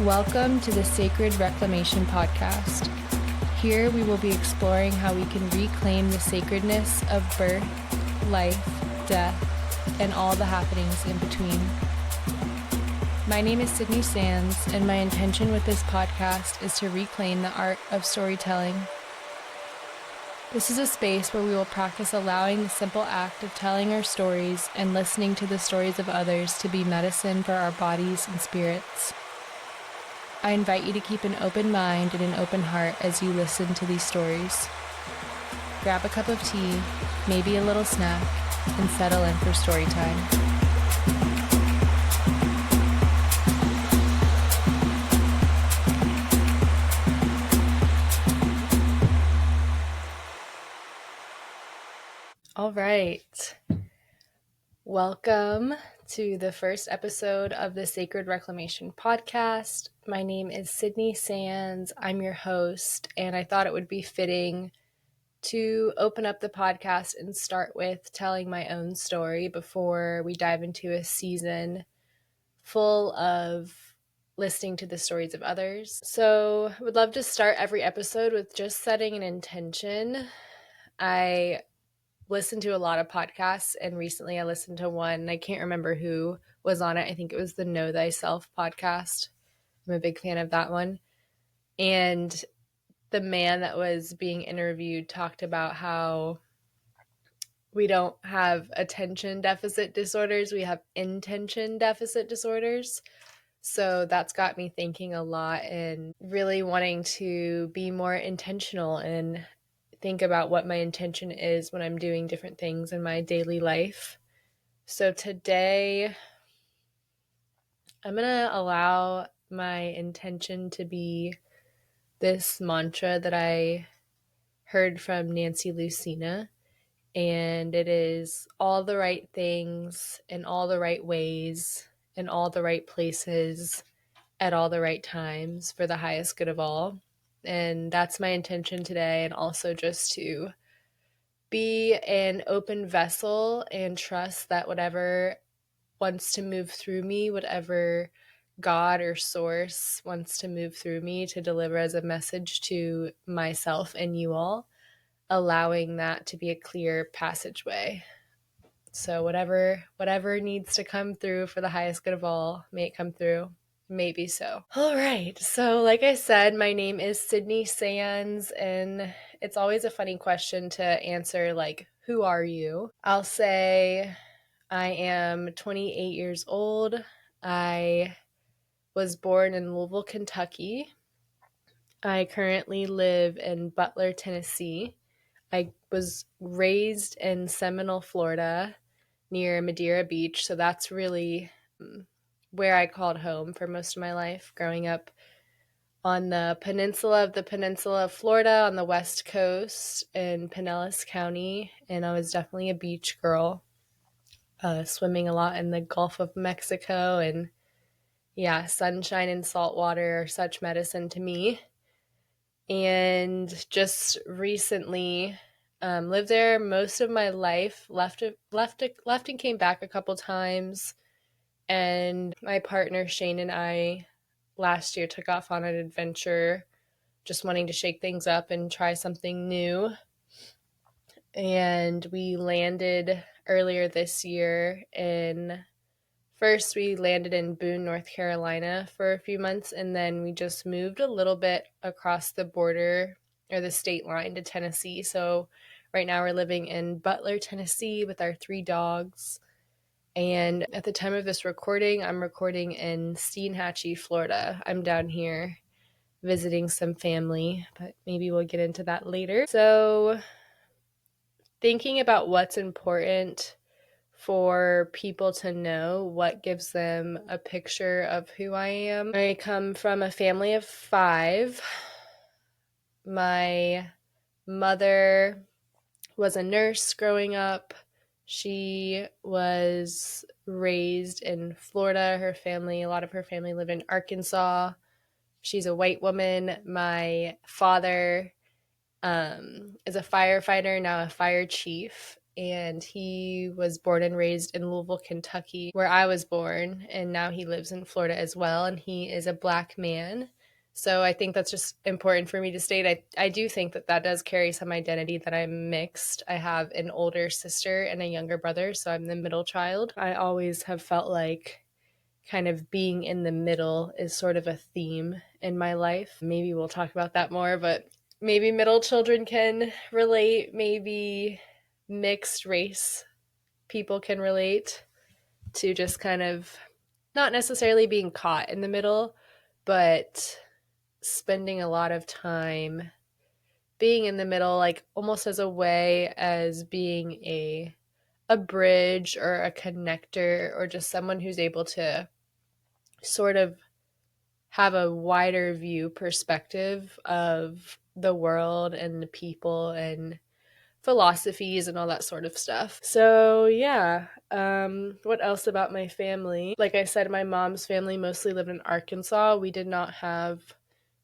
Welcome to the Sacred Reclamation Podcast. Here we will be exploring how we can reclaim the sacredness of birth, life, death, and all the happenings in between. My name is Sydni Sands, and my intention with this podcast is to reclaim the art of storytelling. This is a space where we will practice allowing the simple act of telling our stories and listening to the stories of others to be medicine for our bodies and spirits. I invite you to keep an open mind and an open heart as you listen to these stories. Grab a cup of tea, maybe a little snack, and settle in for story time. All right. Welcome to the first episode of the Sacred Reclamation Podcast. My name is Sydni Sands. I'm your host, and I thought it would be fitting to open up the podcast and start with telling my own story before we dive into a season full of listening to the stories of others. So I would love to start every episode with just setting an intention. I listen to a lot of podcasts, and recently I listened to one, and I can't remember who was on it. I think it was the Know Thyself podcast. I'm a big fan of that one. And the man that was being interviewed talked about how we don't have attention deficit disorders, we have intention deficit disorders. So that's got me thinking a lot and really wanting to be more intentional and think about what my intention is when I'm doing different things in my daily life. So today, I'm going to allow my intention to be this mantra that I heard from Nancy Lucina, and it is all the right things in all the right ways in all the right places at all the right times for the highest good of all. And that's my intention today, and also just to be an open vessel and trust that whatever wants to move through me, whatever God or source wants to move through me to deliver as a message to myself and you all, allowing that to be a clear passageway. So whatever needs to come through for the highest good of all, may it come through. Maybe so. All right. So like I said, my name is Sydni Sands, and it's always a funny question to answer, like, who are you? I'll say I am 28 years old. I was born in Louisville, Kentucky. I currently live in Butler, Tennessee. I was raised in Seminole, Florida, near Madeira Beach. So that's really where I called home for most of my life, growing up on the peninsula of Florida on the west coast in Pinellas County. And I was definitely a beach girl, swimming a lot in the Gulf of Mexico. And yeah, sunshine and salt water are such medicine to me. And just recently lived there most of my life, left and came back a couple times. And my partner Shane and I last year took off on an adventure, just wanting to shake things up and try something new. And we landed earlier this year first we landed in Boone, North Carolina for a few months, and then we just moved a little bit across the border or the state line to Tennessee. So right now we're living in Butler, Tennessee with our 3 dogs. And at the time of this recording, I'm recording in Steinhatchee, Florida. I'm down here visiting some family, but maybe we'll get into that later. So thinking about what's important for people to know, what gives them a picture of who I am. I come from a family of 5. My mother was a nurse growing up. She was raised in Florida. A lot of her family live in Arkansas. She's a white woman. My father is a firefighter, now a fire chief and he was born and raised in Louisville, Kentucky, where I was born, and now he lives in Florida as well, and he is a Black man. So I think that's just important for me to state. I do think that that does carry some identity, that I'm mixed. I have an older sister and a younger brother, so I'm the middle child. I always have felt like kind of being in the middle is sort of a theme in my life. Maybe we'll talk about that more, but maybe middle children can relate, maybe mixed race people can relate to just kind of not necessarily being caught in the middle, but spending a lot of time being in the middle, like almost as a way as being a bridge or a connector, or just someone who's able to sort of have a wider view perspective of the world and the people and philosophies and all that sort of stuff. So yeah, what else about my family? Like I said, my mom's family mostly lived in Arkansas. We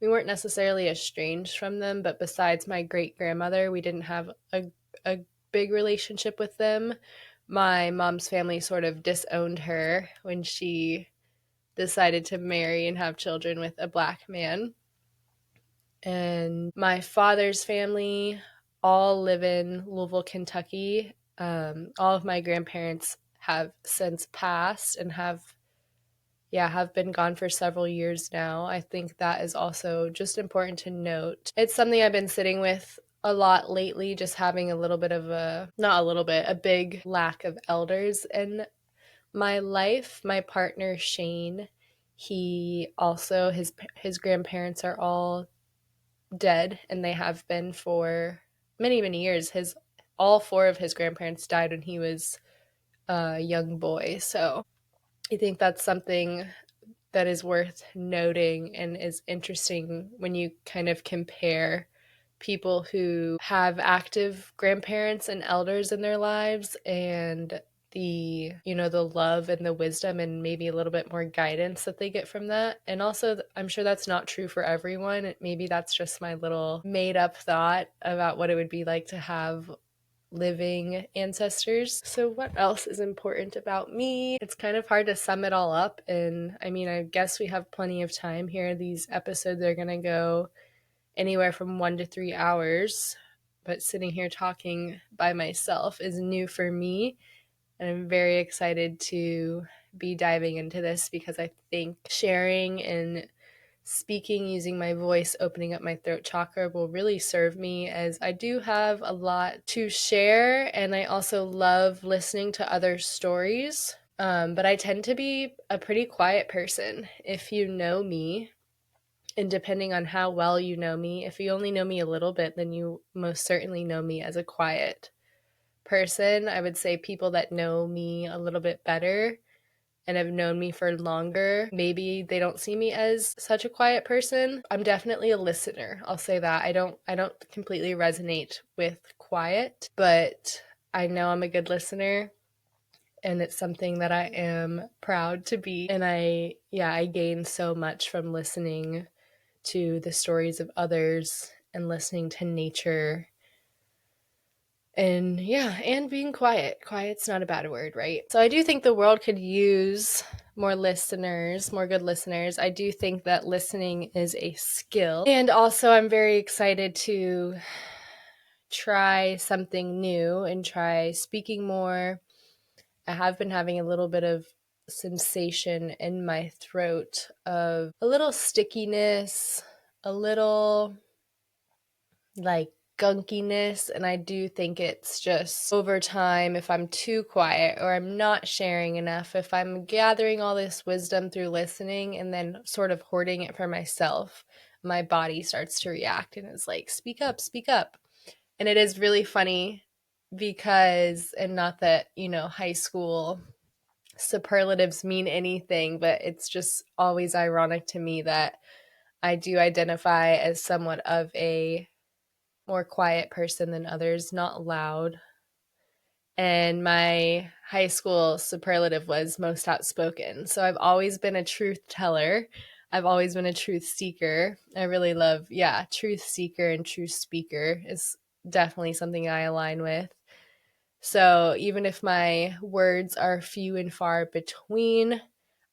weren't necessarily estranged from them, but besides my great grandmother, we didn't have a big relationship with them. My mom's family sort of disowned her when she decided to marry and have children with a Black man. And my father's family all live in Louisville, Kentucky. All of my grandparents have since passed and have been gone for several years now. I think that is also just important to note. It's something I've been sitting with a lot lately, just having a little bit of a big lack of elders in my life. My partner Shane, he also his grandparents are all dead, and they have been for many, many years. His All four of his grandparents died when he was a young boy. So I think that's something that is worth noting and is interesting when you kind of compare people who have active grandparents and elders in their lives, and the love and the wisdom and maybe a little bit more guidance that they get from that. And also, I'm sure that's not true for everyone. Maybe that's just my little made up thought about what it would be like to have living ancestors. So what else is important about me? It's kind of hard to sum it all up, and I mean, I guess we have plenty of time here. These episodes are going to go anywhere from 1 to 3 hours, but sitting here talking by myself is new for me, and I'm very excited to be diving into this because I think sharing and speaking using my voice, opening up my throat chakra, will really serve me, as I do have a lot to share, and I also love listening to other stories. But I tend to be a pretty quiet person. If you know me, and depending on how well you know me, if you only know me a little bit, then you most certainly know me as a quiet person. I would say people that know me a little bit better and have known me for longer, maybe they don't see me as such a quiet person. I'm definitely a listener. I'll say that. I don't completely resonate with quiet, but I know I'm a good listener, and it's something that I am proud to be. And I gain so much from listening to the stories of others and listening to nature. And being quiet. Quiet's not a bad word, right? So I do think the world could use more listeners, more good listeners. I do think that listening is a skill. And also, I'm very excited to try something new and try speaking more. I have been having a little bit of sensation in my throat of a little stickiness, a little like gunkiness, and I do think it's just over time, if I'm too quiet or I'm not sharing enough, if I'm gathering all this wisdom through listening and then sort of hoarding it for myself, my body starts to react and is like, speak up, speak up. And it is really funny because, and not that, high school superlatives mean anything, but it's just always ironic to me that I do identify as somewhat of a more quiet person than others, not loud. And my high school superlative was most outspoken. So I've always been a truth teller. I've always been a truth seeker. I really love, truth seeker and truth speaker is definitely something I align with. So even if my words are few and far between,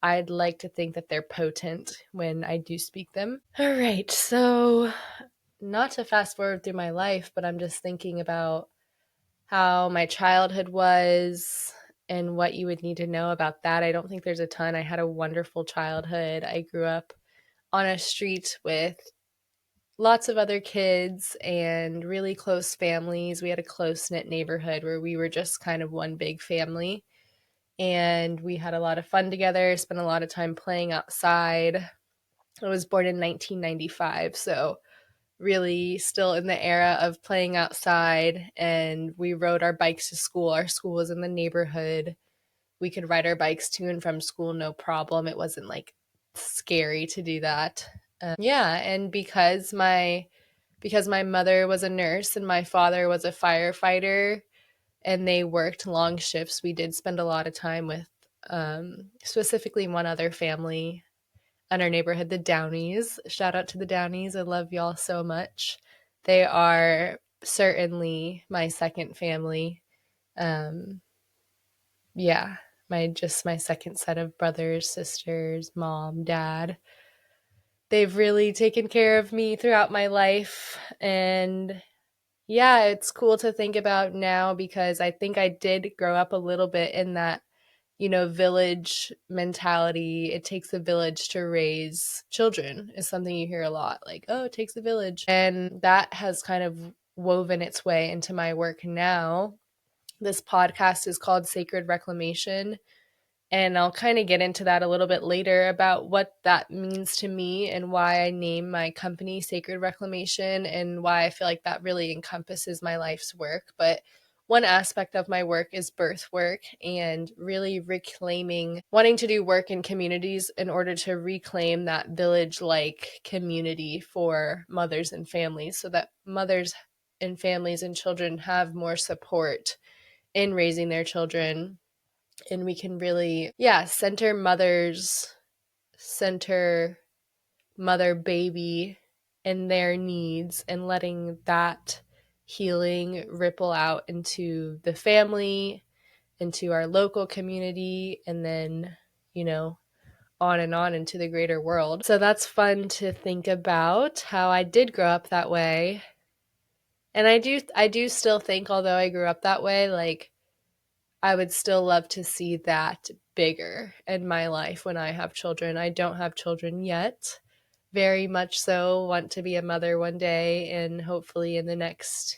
I'd like to think that they're potent when I do speak them. All right, so not to fast forward through my life, but I'm just thinking about how my childhood was and what you would need to know about that. I don't think there's a ton. I had a wonderful childhood. I grew up on a street with lots of other kids and really close families. We had a close-knit neighborhood where we were just kind of one big family. And we had a lot of fun together, spent a lot of time playing outside. I was born in 1995, so really still in the era of playing outside, and we rode our bikes to school. Our school was in the neighborhood. We could ride our bikes to and from school no problem. It wasn't like scary to do that. Yeah, and because my mother was a nurse and my father was a firefighter and they worked long shifts, we did spend a lot of time with specifically one other family in our neighborhood, the Downies. Shout out to the Downies. I love y'all so much. They are certainly my second family. Yeah, my second set of brothers, sisters, mom, dad. They've really taken care of me throughout my life, and yeah, it's cool to think about now because I think I did grow up a little bit in that, village mentality. It takes a village to raise children is something you hear a lot, like, oh, it takes a village. And that has kind of woven its way into my work now. This podcast is called Sacred Reclamation. And I'll kind of get into that a little bit later about what that means to me and why I name my company Sacred Reclamation and why I feel like that really encompasses my life's work. But one aspect of my work is birth work and really wanting to do work in communities in order to reclaim that village-like community for mothers and families so that mothers and families and children have more support in raising their children, and we can really, center mother baby and their needs, and letting that healing ripple out into the family, into our local community, and then, on and on into the greater world. So that's fun to think about how I did grow up that way. And I do still think, although I grew up that way, like, I would still love to see that bigger in my life when I have children. I don't have children yet. Very much so want to be a mother one day, and hopefully in the next,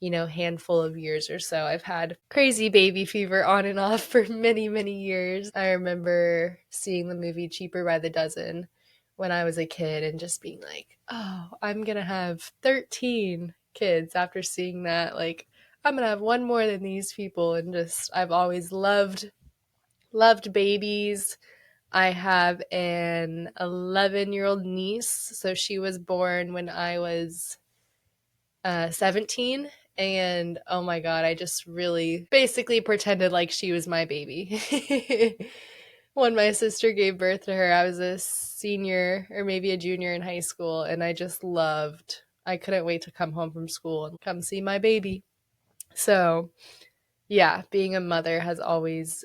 handful of years or so. I've had crazy baby fever on and off for many, many years. I remember seeing the movie Cheaper by the Dozen when I was a kid and just being like, oh, I'm going to have 13 kids after seeing that. Like, I'm going to have one more than these people. And just, I've always loved babies. I have an 11-year-old niece. So she was born when I was 17. And oh my God, I just really basically pretended like she was my baby. When my sister gave birth to her, I was a senior or maybe a junior in high school. And I couldn't wait to come home from school and come see my baby. So yeah, being a mother has always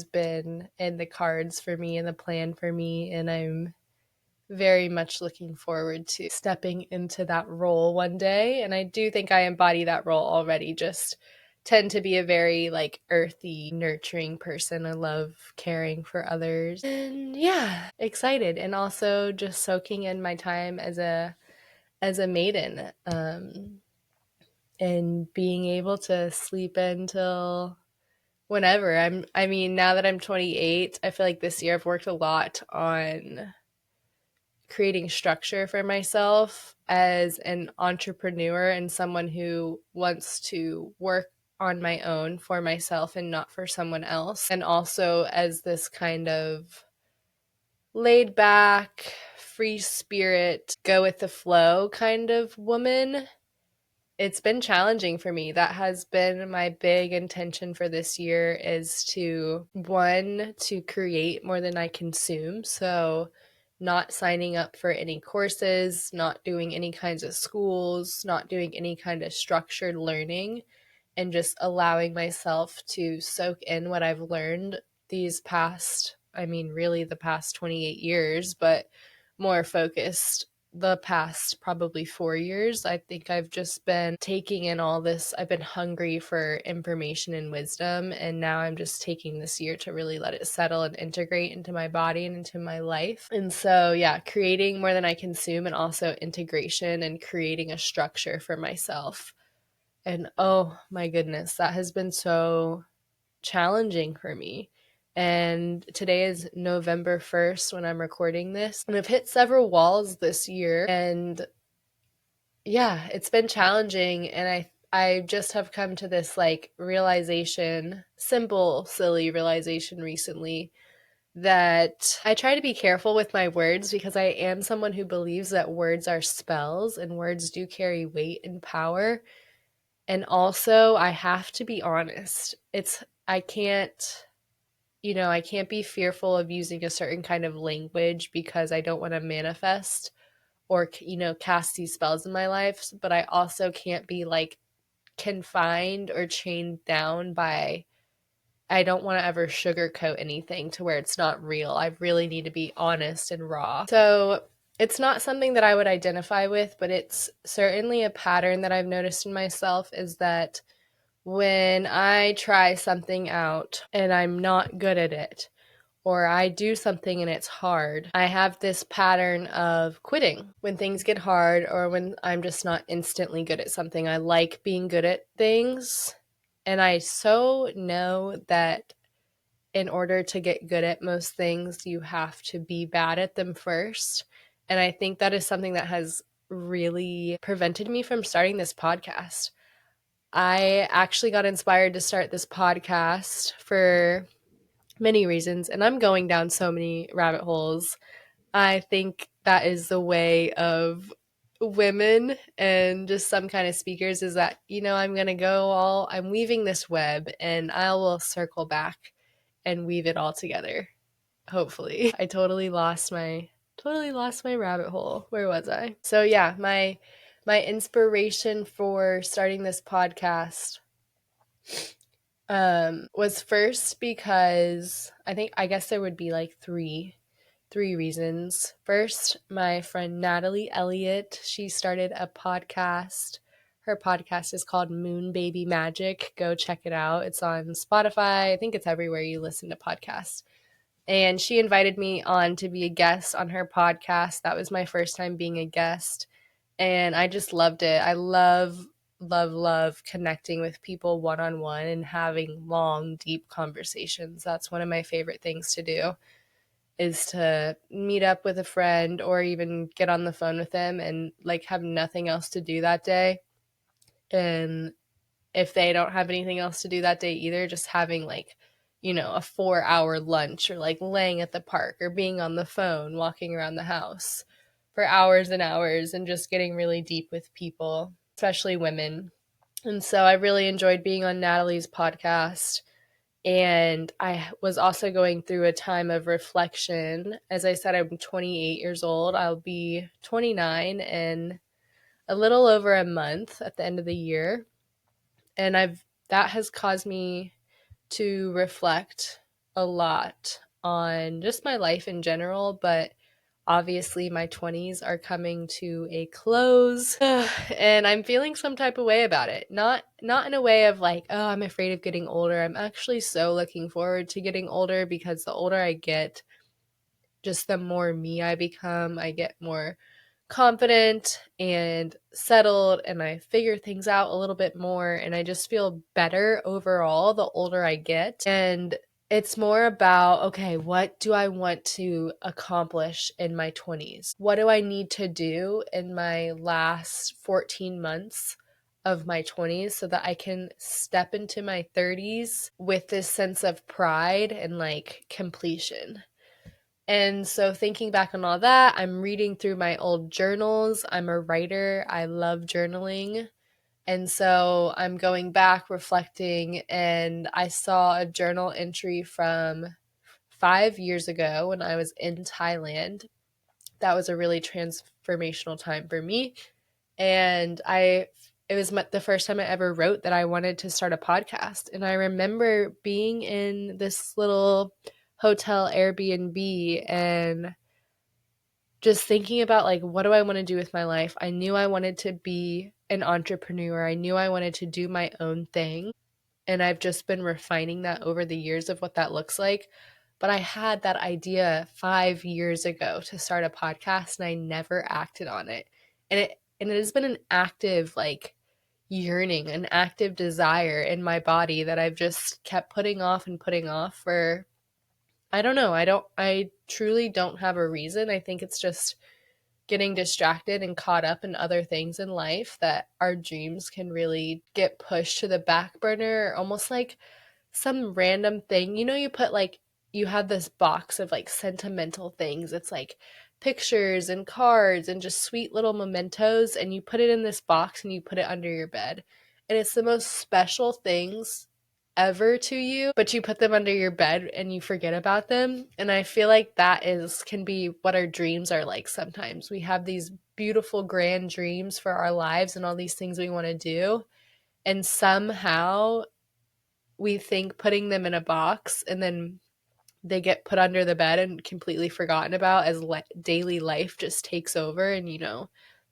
been in the cards for me and the plan for me. And I'm very much looking forward to stepping into that role one day. And I do think I embody that role already, just tend to be a very like earthy, nurturing person. I love caring for others. And yeah, excited, and also just soaking in my time as a maiden, and being able to sleep until whenever. I mean, now that I'm 28, I feel like this year I've worked a lot on creating structure for myself as an entrepreneur and someone who wants to work on my own for myself and not for someone else. And also as this kind of laid back, free spirit, go with the flow kind of woman. It's been challenging for me. That has been my big intention for this year, is to create more than I consume. So not signing up for any courses, not doing any kinds of schools, not doing any kind of structured learning, and just allowing myself to soak in what I've learned these past, really the past 28 years, but more focused the past probably 4 years. I think I've just been taking in all this. I've been hungry for information and wisdom, and now I'm just taking this year to really let it settle and integrate into my body and into my life. And so, yeah, creating more than I consume, and also integration and creating a structure for myself. And oh my goodness, that has been so challenging for me. And today is November 1st when I'm recording this. And I've hit several walls this year. And yeah, it's been challenging. And I just have come to this realization, simple, silly realization recently, that I try to be careful with my words because I am someone who believes that words are spells and words do carry weight and power. And also, I have to be honest. I can't be fearful of using a certain kind of language because I don't want to manifest or, cast these spells in my life. But I also can't be confined or chained down by, I don't want to ever sugarcoat anything to where it's not real. I really need to be honest and raw. So it's not something that I would identify with, but it's certainly a pattern that I've noticed in myself, is that when I try something out and I'm not good at it, or I do something and it's hard, I have this pattern of quitting when things get hard or when I'm just not instantly good at something. I like being good at things, and I so know that in order to get good at most things, you have to be bad at them first. And I think that is something that has really prevented me from starting this podcast. I actually got inspired to start this podcast for many reasons, and I'm going down so many rabbit holes. I think that is the way of women and just some kind of speakers, is that, I'm weaving this web and I will circle back and weave it all together. Hopefully. I totally lost my rabbit hole. Where was I? So yeah, my inspiration for starting this podcast was first because I guess there would be three reasons. First, my friend Natalie Elliott, she started a podcast. Her podcast is called Moon Baby Magic. Go check it out. It's on Spotify. I think it's everywhere you listen to podcasts. And she invited me on to be a guest on her podcast. That was my first time being a guest, and I just loved it. I love connecting with people one-on-one and having long, deep conversations. That's one of my favorite things to do, is to meet up with a friend or even get on the phone with them and have nothing else to do that day. And if they don't have anything else to do that day either, just having a 4-hour lunch, or laying at the park or being on the phone, walking around the house for hours and hours and just getting really deep with people, especially women. And so I really enjoyed being on Natalie's podcast. And I was also going through a time of reflection. As I said, I'm 28 years old. I'll be 29 in a little over a month at the end of the year. And that has caused me to reflect a lot on just my life in general, but obviously my 20s are coming to a close, and I'm feeling some type of way about it. Not in a way of oh, I'm afraid of getting older. I'm actually so looking forward to getting older, because the older I get, just the more me I become. I get more confident and settled, and I figure things out a little bit more, and I just feel better overall the older I get. And it's more about, okay, what do I want to accomplish in my 20s? What do I need to do in my last 14 months of my 20s so that I can step into my 30s with this sense of pride and completion? And so thinking back on all that, I'm reading through my old journals. I'm a writer. I love journaling. And so I'm going back, reflecting, and I saw a journal entry from 5 years ago when I was in Thailand. That was a really transformational time for me. And I it was the first time I ever wrote that I wanted to start a podcast. And I remember being in this little hotel Airbnb and just thinking about like, what do I want to do with my life? I knew I wanted to be an entrepreneur. I knew I wanted to do my own thing. And I've just been refining that over the years of what that looks like. But I had that idea 5 years ago to start a podcast and I never acted on it. And it has been an active like yearning, an active desire in my body that I've just kept putting off for I don't know. I truly don't have a reason. I think it's just getting distracted and caught up in other things in life that our dreams can really get pushed to the back burner, almost like some random thing. You know, you have this box of like sentimental things. It's like pictures and cards and just sweet little mementos, and you put it in this box and you put it under your bed. And it's the most special things ever to you, but you put them under your bed and you forget about them. And I feel like that is can be what our dreams are like sometimes. We have these beautiful grand dreams for our lives and all these things we want to do, and somehow we think putting them in a box and then they get put under the bed and completely forgotten about as daily life just takes over, and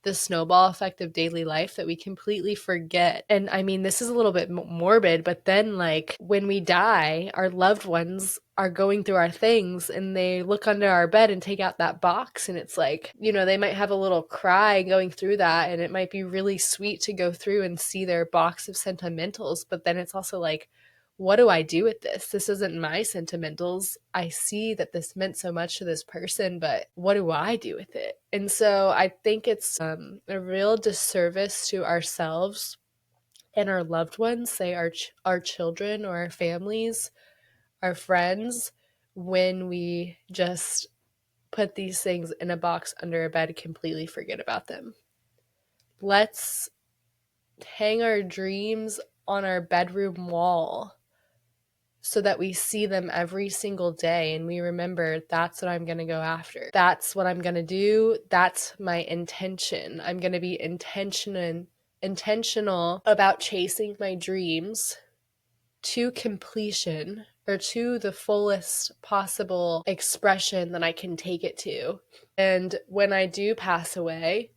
the snowball effect of daily life that we completely forget. And I mean, this is a little bit morbid, but then like when we die, our loved ones are going through our things and they look under our bed and take out that box, and it's like, they might have a little cry going through that, and it might be really sweet to go through and see their box of sentimentals, but then it's also like, what do I do with this? This isn't my sentimentals. I see that this meant so much to this person, but what do I do with it? And so I think it's a real disservice to ourselves and our loved ones, say our children or our families, our friends, when we just put these things in a box under a bed and completely forget about them. Let's hang our dreams on our bedroom wall so that we see them every single day and we remember that's what I'm going to go after. That's what I'm going to do. That's my intention. I'm going to be intentional about chasing my dreams to completion, or to the fullest possible expression that I can take it to. And when I do pass away,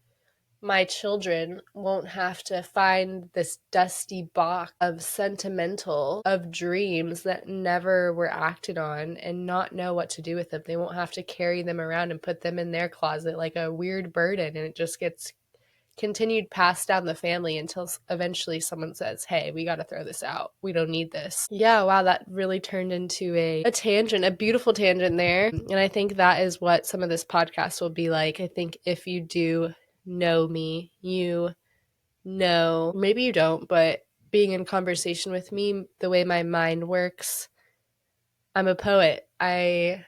my children won't have to find this dusty box of dreams that never were acted on and not know what to do with them. They won't have to carry them around and put them in their closet like a weird burden, and it just gets continued passed down the family until eventually someone says, hey, we got to throw this out. We don't need this. Yeah, wow, that really turned into a tangent, a beautiful tangent there. And I think that is what some of this podcast will be like. I think if you do know me, maybe you don't, but being in conversation with me, the way my mind works, I'm a poet. I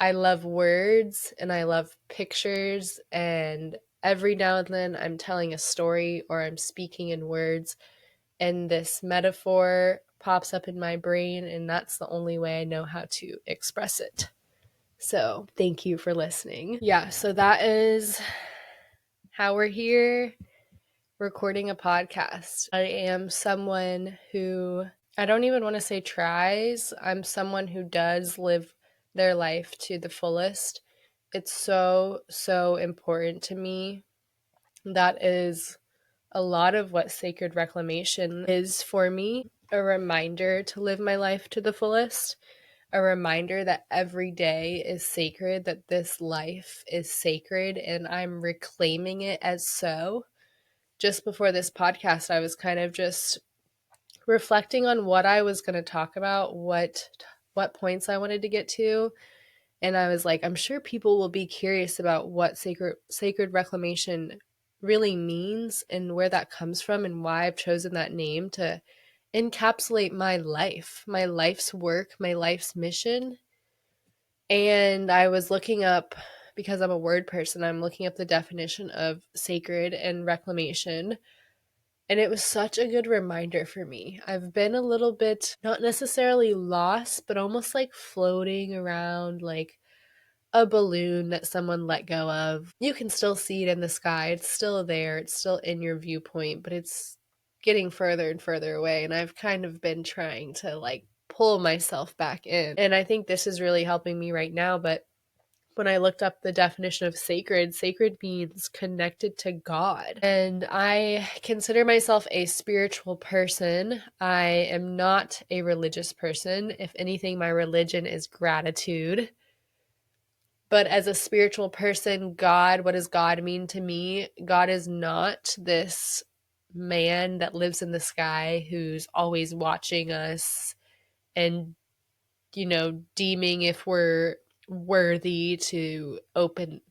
love words and I love pictures, and every now and then I'm telling a story or I'm speaking in words and this metaphor pops up in my brain, and that's the only way I know how to express it. So thank you for listening. Yeah, so that is how we're here recording a podcast. I am someone who, I don't even want to say tries. I'm someone who does live their life to the fullest. It's so, so important to me. That is a lot of what Sacred Reclamation is for me. A reminder to live my life to the fullest. A reminder that every day is sacred, that this life is sacred, and I'm reclaiming it as so. Just before this podcast, I was kind of just reflecting on what I was going to talk about, what points I wanted to get to. And I was like, I'm sure people will be curious about what sacred reclamation really means and where that comes from and why I've chosen that name to encapsulate my life, my life's work, my life's mission. And I was looking up, because I'm a word person, I'm looking up the definition of sacred and reclamation. And it was such a good reminder for me. I've been a little bit, not necessarily lost, but almost like floating around, like a balloon that someone let go of. You can still see it in the sky. It's still there. It's still in your viewpoint, but it's getting further and further away. And I've kind of been trying to like pull myself back in. And I think this is really helping me right now. But when I looked up the definition of sacred, sacred means connected to God. And I consider myself a spiritual person. I am not a religious person. If anything, my religion is gratitude. But as a spiritual person, God, what does God mean to me? God is not this man that lives in the sky who's always watching us and, deeming if we're worthy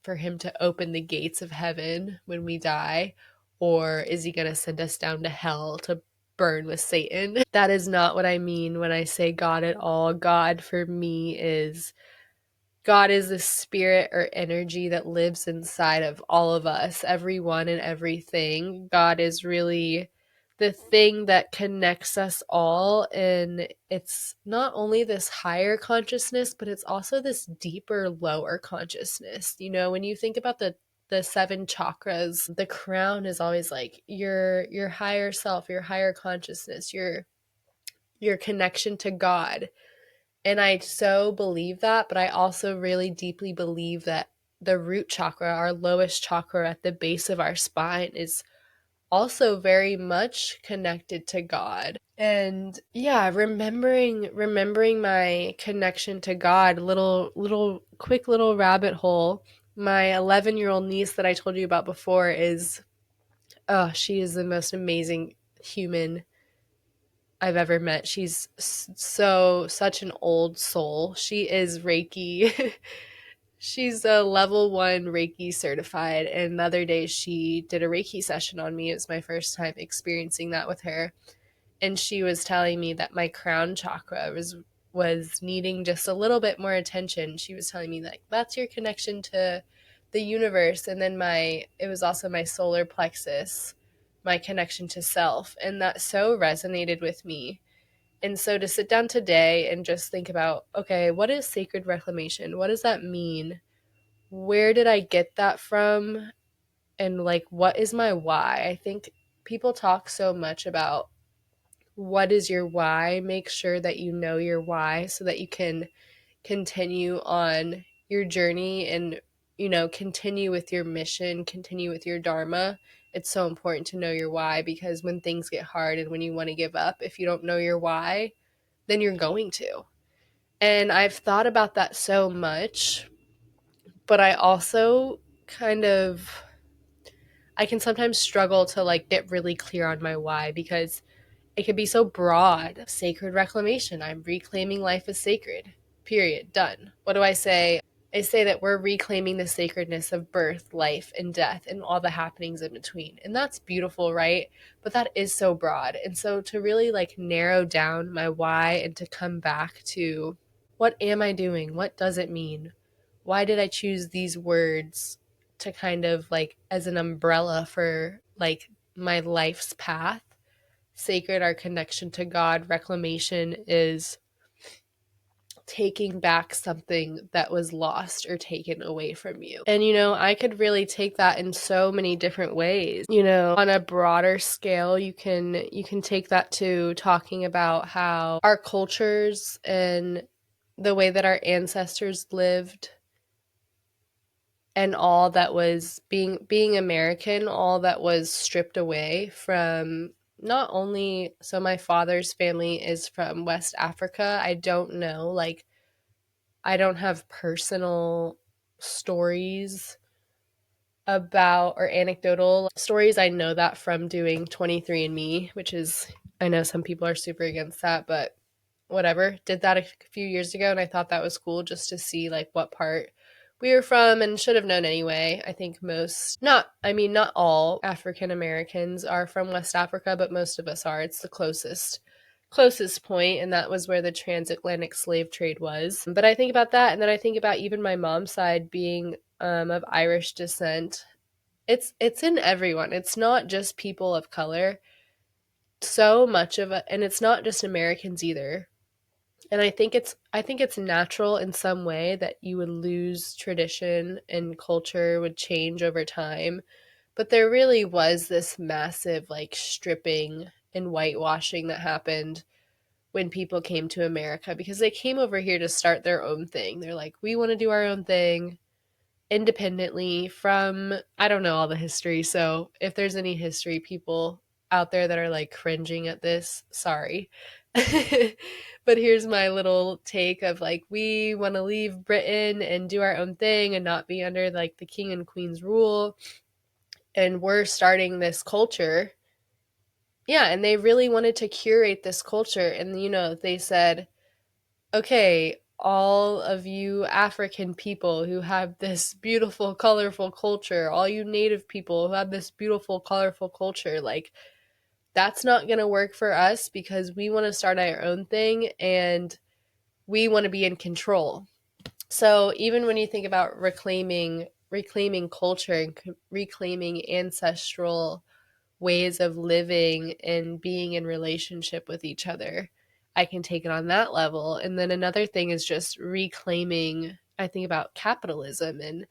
for him to open the gates of heaven when we die, or is he going to send us down to hell to burn with Satan? That is not what I mean when I say God at all. God for me is God is the spirit or energy that lives inside of all of us, everyone and everything. God is really the thing that connects us all. And it's not only this higher consciousness, but it's also this deeper, lower consciousness. When you think about the seven chakras, the crown is always like your higher self, your higher consciousness, your connection to God. And I so believe that, but I also really deeply believe that the root chakra, our lowest chakra at the base of our spine, is also very much connected to God. And yeah, remembering my connection to God, quick little rabbit hole. My 11-year-old niece that I told you about before she is the most amazing human I've ever met. She's such an old soul. She is Reiki. She's a level 1 Reiki certified. And the other day she did a Reiki session on me. It was my first time experiencing that with her. And she was telling me that my crown chakra was needing just a little bit more attention. She was telling me like that's your connection to the universe. And then it was also my solar plexus, my connection to self. And that so resonated with me. And so to sit down today and just think about, okay, what is sacred reclamation? What does that mean? Where did I get that from? And like, what is my why? I think people talk so much about what is your why. Make sure that you know your why so that you can continue on your journey and, continue with your mission, continue with your dharma. It's so important to know your why, because when things get hard and when you want to give up, if you don't know your why, then you're going to. And I've thought about that so much, but I also I can sometimes struggle to like get really clear on my why, because it can be so broad. Sacred reclamation. I'm reclaiming life as sacred. Period. Done. What do I say? I say that we're reclaiming the sacredness of birth, life, and death, and all the happenings in between. And that's beautiful, right? But that is so broad. And so to really like narrow down my why and to come back to what am I doing? What does it mean? Why did I choose these words to kind of like as an umbrella for like my life's path? Sacred, our connection to God. Reclamation is taking back something that was lost or taken away from you. And I could really take that in so many different ways. On a broader scale, you can take that to talking about how our cultures and the way that our ancestors lived and all that was being American, all that was stripped away from. Not only, so my father's family is from West Africa. I don't know, like, I don't have personal stories about, or anecdotal stories. I know that from doing 23andMe, which is, I know some people are super against that, but whatever. Did that a few years ago, and I thought that was cool just to see like what part we were from, and should have known anyway. I think not all African Americans are from West Africa, but most of us are. It's the closest point, and that was where the transatlantic slave trade was. But I think about that, and then I think about even my mom's side being of Irish descent. It's in everyone. It's not just people of color. So much of it, and it's not just Americans either. And I think it's natural in some way that you would lose tradition and culture would change over time. But there really was this massive like stripping and whitewashing that happened when people came to America because they came over here to start their own thing. They're like, we want to do our own thing independently from, I don't know all the history. So if there's any history people out there that are like cringing at this, sorry. But here's my little take of like, we want to leave Britain and do our own thing and not be under like the king and queen's rule. And we're starting this culture. Yeah. And they really wanted to curate this culture. And, they said, okay, all of you African people who have this beautiful, colorful culture, all you Native people who have this beautiful, colorful culture, like, that's not going to work for us because we want to start our own thing and we want to be in control. So even when you think about reclaiming culture and reclaiming ancestral ways of living and being in relationship with each other, I can take it on that level. And then another thing is just reclaiming, I think about capitalism and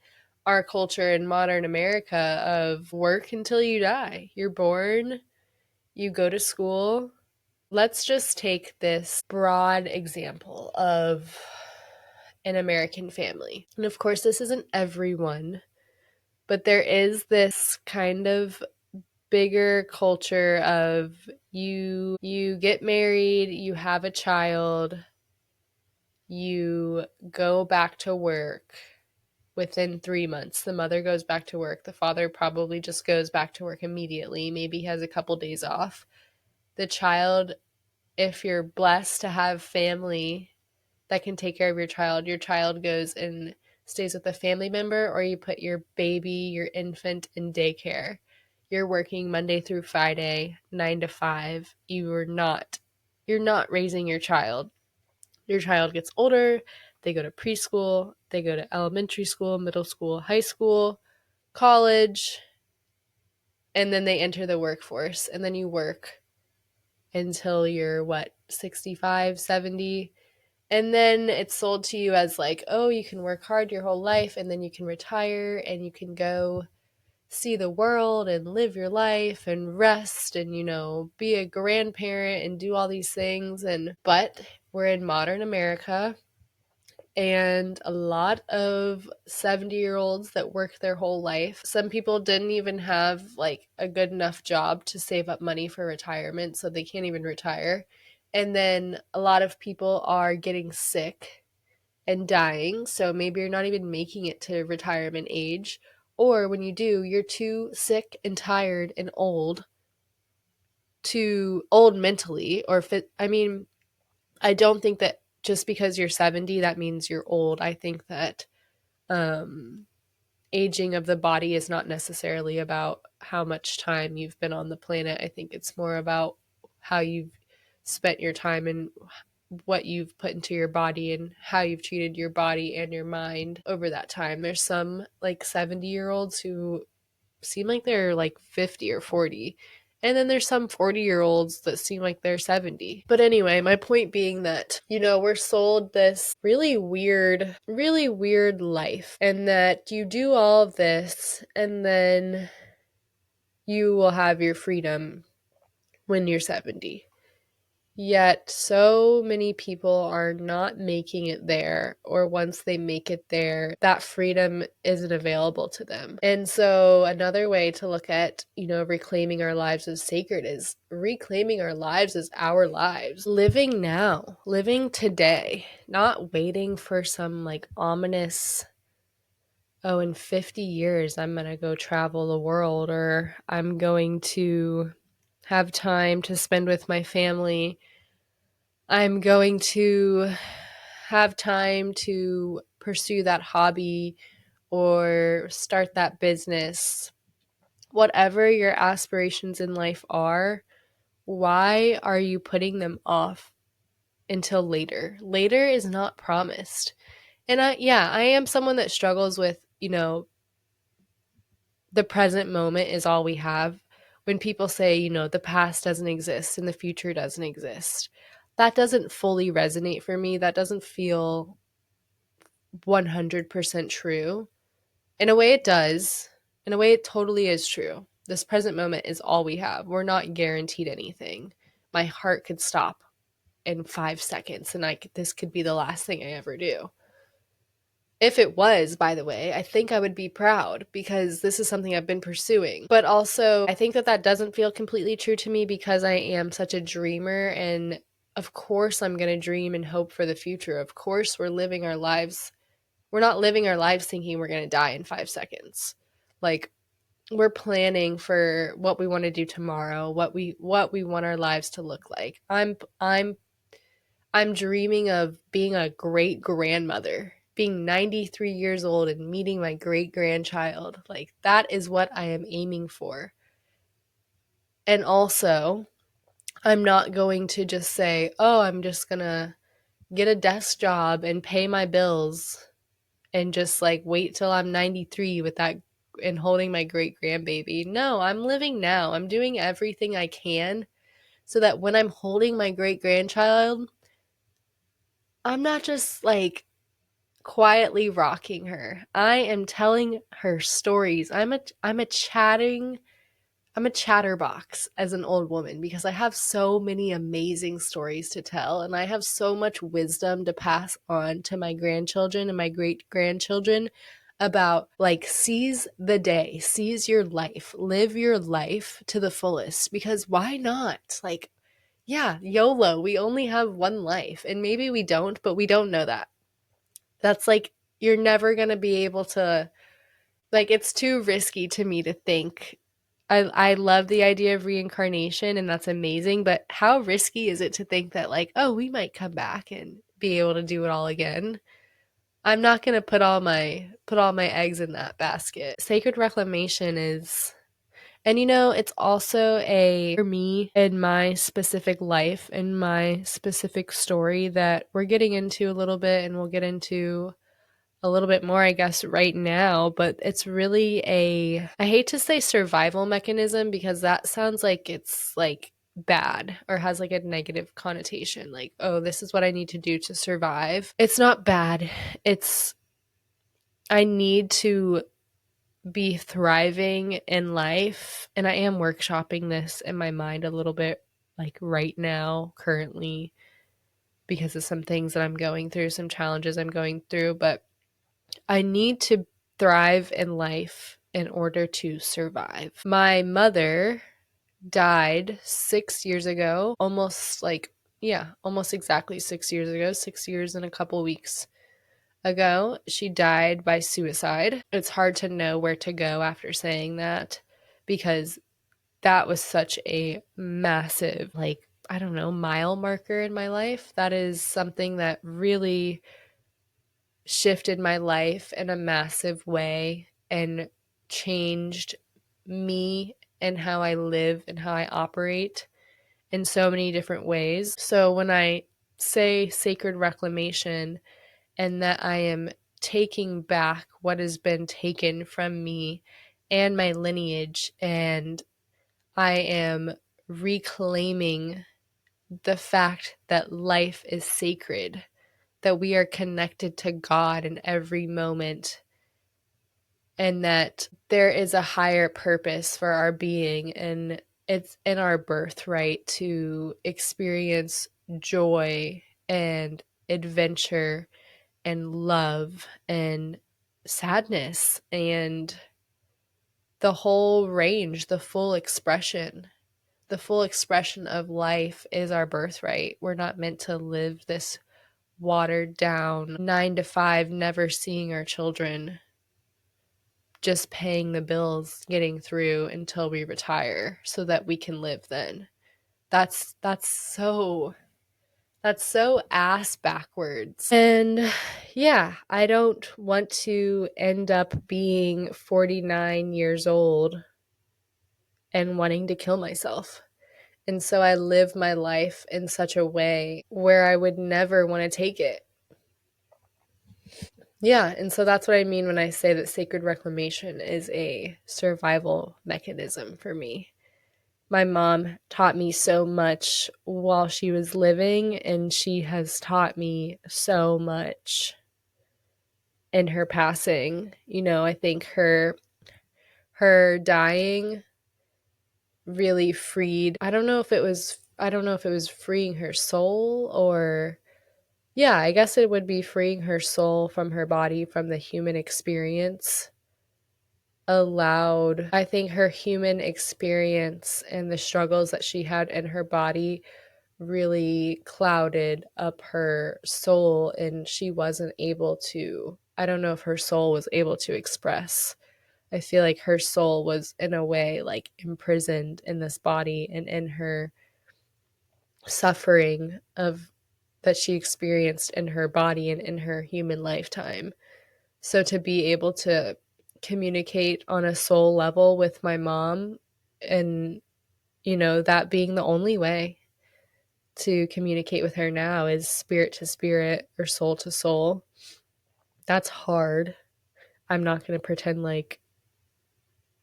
our culture in modern America of work until you die. You're born, you go to school. Let's just take this broad example of an American family. And of course, this isn't everyone, but there is this kind of bigger culture of you get married, you have a child, you go back to work within 3 months. The mother goes back to work. The father probably just goes back to work immediately. Maybe has a couple days off. The child, if you're blessed to have family that can take care of your child goes and stays with a family member, or you put your baby, your infant in daycare. You're working Monday through Friday, 9 to 5. You're not raising your child. Your child gets older, they go to preschool, they go to elementary school, middle school, high school, college, and then they enter the workforce. And then you work until you're 65, 70. And then it's sold to you as like, oh, you can work hard your whole life and then you can retire and you can go see the world and live your life and rest and, be a grandparent and do all these things. But we're in modern America, and a lot of 70-year-olds that work their whole life. Some people didn't even have like a good enough job to save up money for retirement, so they can't even retire. And then a lot of people are getting sick and dying, so maybe you're not even making it to retirement age. Or when you do, you're too sick and tired and old mentally or fit. I mean, I don't think that just because you're 70, that means you're old. I think that aging of the body is not necessarily about how much time you've been on the planet. I think it's more about how you've spent your time and what you've put into your body and how you've treated your body and your mind over that time. There's some like 70-year-olds who seem like they're like 50 or 40. And then there's some 40-year-olds that seem like they're 70. But anyway, my point being that, we're sold this really weird life. And that you do all of this and then you will have your freedom when you're 70. Yet so many people are not making it there, or once they make it there, that freedom isn't available to them. And so another way to look at, reclaiming our lives as sacred is reclaiming our lives as our lives. Living now, living today, not waiting for some like ominous, oh, in 50 years, I'm going to go travel the world, or I'm going to have time to spend with my family. I'm going to have time to pursue that hobby or start that business. Whatever your aspirations in life are, why are you putting them off until later? Later is not promised. And I am someone that struggles with, the present moment is all we have. When people say, the past doesn't exist and the future doesn't exist, that doesn't fully resonate for me. That doesn't feel 100% true. In a way, it does. In a way, it totally is true. This present moment is all we have. We're not guaranteed anything. My heart could stop in 5 seconds, and this could be the last thing I ever do. If it was, by the way, I think I would be proud because this is something I've been pursuing. But also, I think that doesn't feel completely true to me because I am such a dreamer, and of course I'm going to dream and hope for the future. Of course we're living our lives. We're not living our lives thinking we're going to die in 5 seconds. Like, we're planning for what we want to do tomorrow, what we want our lives to look like. I'm dreaming of being a great grandmother, being 93 years old and meeting my great grandchild. Like, that is what I am aiming for. And also, I'm not going to just say, oh, I'm just going to get a desk job and pay my bills and just like wait till I'm 93 with that and holding my great grandbaby. No, I'm living now. I'm doing everything I can so that when I'm holding my great grandchild, I'm not just like quietly rocking her. I am telling her stories. I'm a chatterbox as an old woman because I have so many amazing stories to tell, and I have so much wisdom to pass on to my grandchildren and my great grandchildren about, like, seize the day, seize your life, live your life to the fullest, because why not? Like, yeah, YOLO, we only have one life, and maybe we don't, but we don't know that. That's like, you're never going to be able to, like, it's too risky to me to think. I love the idea of reincarnation, and that's amazing, but how risky is it to think that, like, oh, we might come back and be able to do it all again? I'm not going to put all my eggs in that basket. Sacred reclamation is, and it's also for me in my specific life, in my specific story that we're getting into a little bit, and we'll get into a little bit more, I guess, right now, but it's really I hate to say survival mechanism because that sounds like it's like bad or has like a negative connotation. Like, oh, this is what I need to do to survive. It's not bad. I need to be thriving in life, and I am workshopping this in my mind a little bit, like right now, currently, because of some things that I'm going through, some challenges I'm going through, but I need to thrive in life in order to survive. My mother died 6 years ago, almost exactly 6 years ago, 6 years and a couple weeks ago. She died by suicide. It's hard to know where to go after saying that because that was such a massive, like, I don't know, mile marker in my life. That is something that really shifted my life in a massive way and changed me and how I live and how I operate in so many different ways. So when I say sacred reclamation and that I am taking back what has been taken from me and my lineage, and I am reclaiming the fact that life is sacred, that we are connected to God in every moment, and that there is a higher purpose for our being, and it's in our birthright to experience joy and adventure and love and sadness and the whole range, the full expression. The full expression of life is our birthright. We're not meant to live this watered down 9 to 5, never seeing our children, just paying the bills, getting through until we retire so that we can live then. That's so ass backwards. And yeah, I don't want to end up being 49 years old and wanting to kill myself. And so I live my life in such a way where I would never want to take it. Yeah, and so that's what I mean when I say that sacred reclamation is a survival mechanism for me. My mom taught me so much while she was living, and she has taught me so much in her passing. I think her dying really freed, I don't know if it was freeing her soul, or yeah, I guess it would be freeing her soul from her body, from the human experience. I think her human experience and the struggles that she had in her body really clouded up her soul, and she wasn't able to, I don't know if her soul was able to express. I feel like her soul was in a way like imprisoned in this body, and in her suffering of that she experienced in her body and in her human lifetime. So to be able to communicate on a soul level with my mom, and that being the only way to communicate with her now is spirit to spirit or soul to soul. That's hard. I'm not going to pretend like,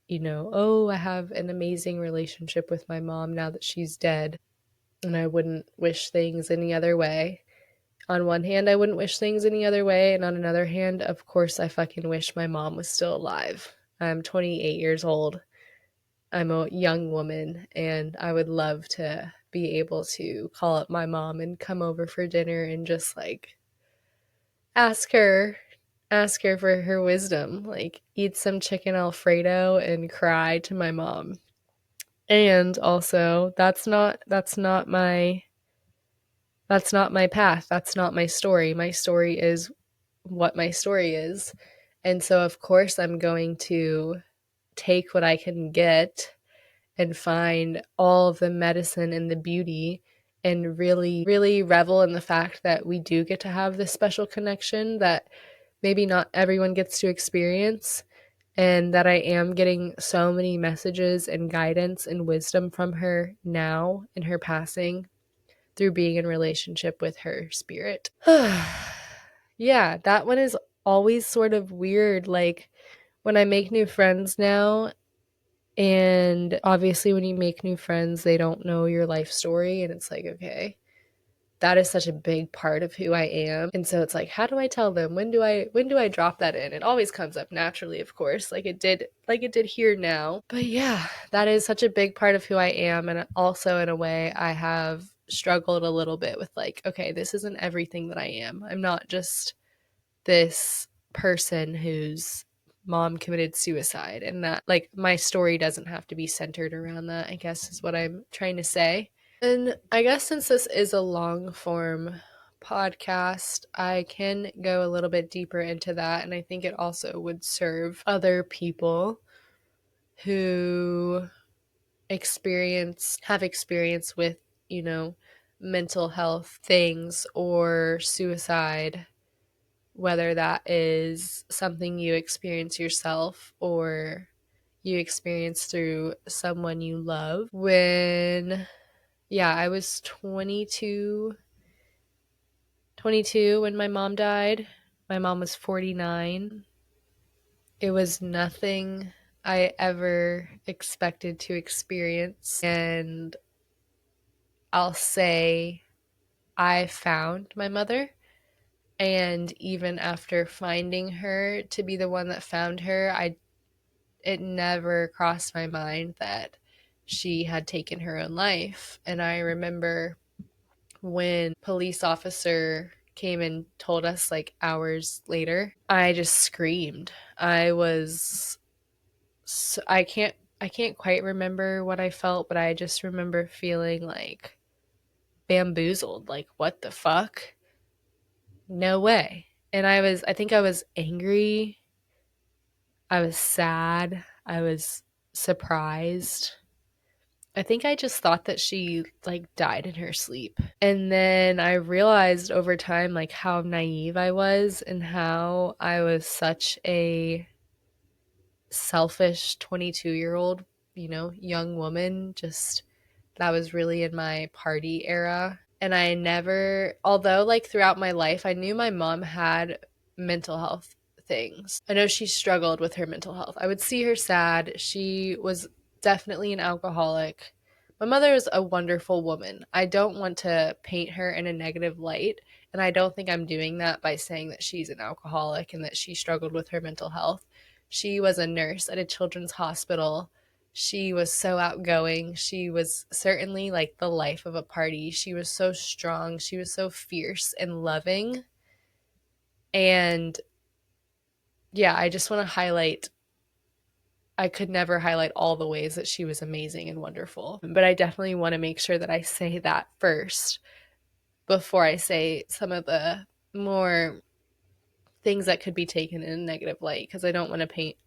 oh, I have an amazing relationship with my mom now that she's dead, and I wouldn't wish things any other way. On one hand, I wouldn't wish things any other way, and on another hand, of course, I fucking wish my mom was still alive. I'm 28 years old. I'm a young woman, and I would love to be able to call up my mom and come over for dinner and just like ask her for her wisdom, like eat some chicken alfredo and cry to my mom. And also, that's not my path. That's not my story. My story is what my story is. And so of course I'm going to take what I can get and find all of the medicine and the beauty, and really, really revel in the fact that we do get to have this special connection that maybe not everyone gets to experience, and that I am getting so many messages and guidance and wisdom from her now in her passing through being in relationship with her spirit. Yeah, that one is always sort of weird. Like when I make new friends now, and obviously when you make new friends, they don't know your life story, and it's like, okay, that is such a big part of who I am. And so it's like, how do I tell them? When do I drop that in? It always comes up naturally, of course, like it did here now. But yeah, that is such a big part of who I am. And also in a way I have struggled a little bit with like, okay, this isn't everything that I am. I'm not just this person whose mom committed suicide, and that like my story doesn't have to be centered around that, I guess is what I'm trying to say. And I guess since this is a long form podcast, I can go a little bit deeper into that. And I think it also would serve other people who have experience with, mental health things or suicide, whether that is something you experience yourself or you experience through someone you love. I was 22 when my mom died. My mom was 49. It was nothing I ever expected to experience. And I'll say I found my mother. And even after finding her to be the one that found her, it never crossed my mind that she had taken her own life. And I remember when police officer came and told us like hours later, I just screamed. I can't quite remember what I felt, but I just remember feeling like bamboozled, like what the fuck? No way. And I think I was angry, I was sad, I was surprised. I think I just thought that she like died in her sleep. And then I realized over time like how naive I was, and how I was such a selfish 22-year-old, young woman, just that was really in my party era. And I never, although like throughout my life, I knew my mom had mental health things. I know she struggled with her mental health. I would see her sad. She was definitely an alcoholic. My mother is a wonderful woman. I don't want to paint her in a negative light, and I don't think I'm doing that by saying that she's an alcoholic and that she struggled with her mental health. She was a nurse at a children's hospital. She was so outgoing. She was certainly like the life of a party. She was so strong. She was so fierce and loving. And yeah, I just want to highlight, I could never highlight all the ways that she was amazing and wonderful, but I definitely want to make sure that I say that first before I say some of the more things that could be taken in a negative light, because I don't want to paint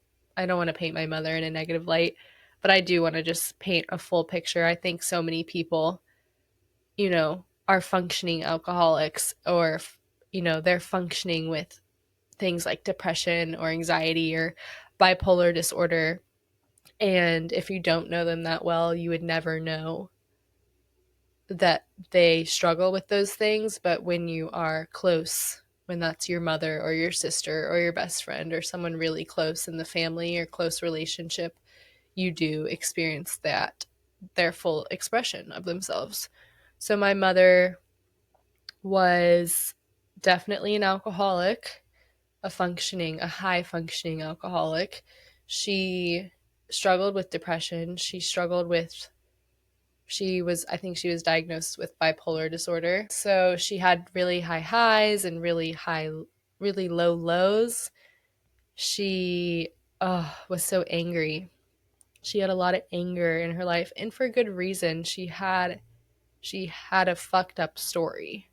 my mother in a negative light, but I do want to just paint a full picture. I think so many people, are functioning alcoholics, or they're functioning with things like depression or anxiety or bipolar disorder. And if you don't know them that well, you would never know that they struggle with those things. But when you are close, when that's your mother or your sister or your best friend or someone really close in the family or close relationship, you do experience that, their full expression of themselves. So my mother was definitely an alcoholic, a high functioning alcoholic. She struggled with depression. I think she was diagnosed with bipolar disorder. So she had really high highs and really low lows. She was so angry. She had a lot of anger in her life, and for good reason. She had a fucked up story.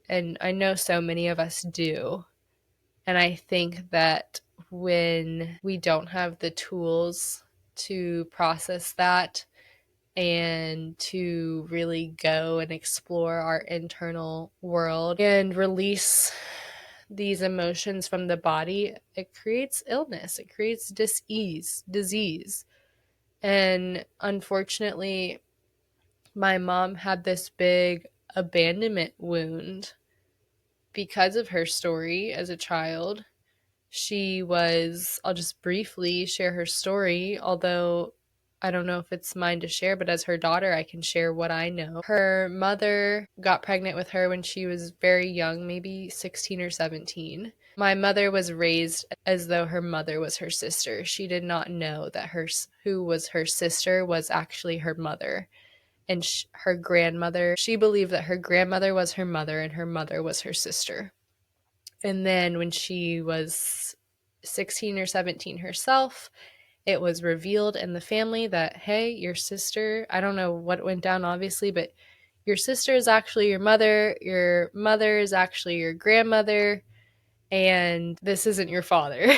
And I know so many of us do. And I think that when we don't have the tools to process that and to really go and explore our internal world and release these emotions from the body, it creates illness, it creates disease. And unfortunately, my mom had this big abandonment wound because of her story as a child. I'll just briefly share her story, although I don't know if it's mine to share, but as her daughter, I can share what I know. Her mother got pregnant with her when she was very young, maybe 16 or 17. My mother was raised as though her mother was her sister. She did not know that who was her sister was actually her mother. And her grandmother, she believed that her grandmother was her mother and her mother was her sister. And then when she was 16 or 17 herself, it was revealed in the family that, hey, your sister, I don't know what went down, obviously, but your sister is actually your mother is actually your grandmother, and this isn't your father.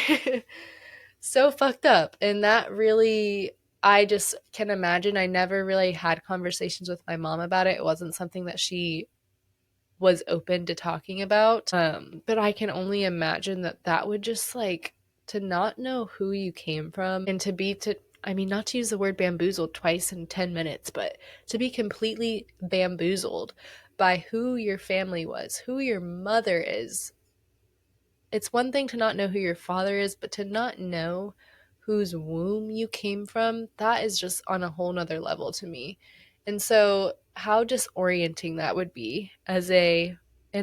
So fucked up. And that really, I just can imagine. I never really had conversations with my mom about it. It wasn't something that she was open to talking about. But I can only imagine that would just like, to not know who you came from, and I mean, not to use the word bamboozled twice in 10 minutes, but to be completely bamboozled by who your family was, who your mother is. It's one thing to not know who your father is, but to not know whose womb you came from, that is just on a whole nother level to me. And so how disorienting that would be as an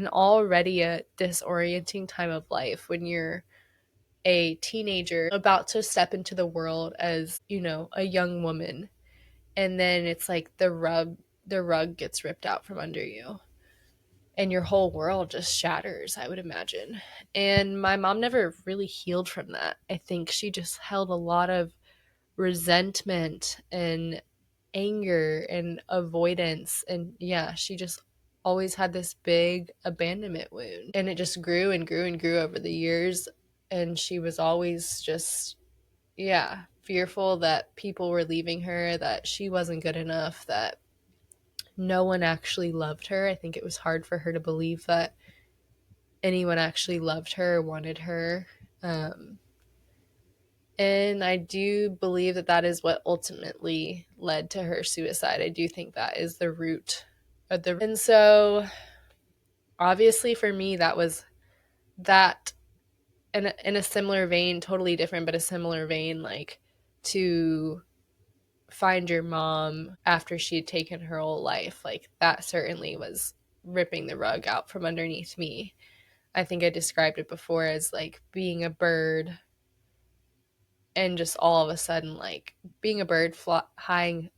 already a disorienting time of life when you're a teenager about to step into the world as, a young woman. And then it's like the rug gets ripped out from under you and your whole world just shatters, I would imagine. And my mom never really healed from that. I think she just held a lot of resentment and anger and avoidance. And yeah, she just always had this big abandonment wound. And it just grew and grew and grew over the years. And she was always just, yeah, fearful that people were leaving her, that she wasn't good enough, that no one actually loved her. I think it was hard for her to believe that anyone actually loved her or wanted her. And I do believe that is what ultimately led to her suicide. I do think that is the root of the. And so, obviously, for me, that was that in a similar vein, totally different, but a similar vein, like to find your mom after she had taken her whole life, like that certainly was ripping the rug out from underneath me. I think I described it before as like being a bird and just all of a sudden like being a bird flying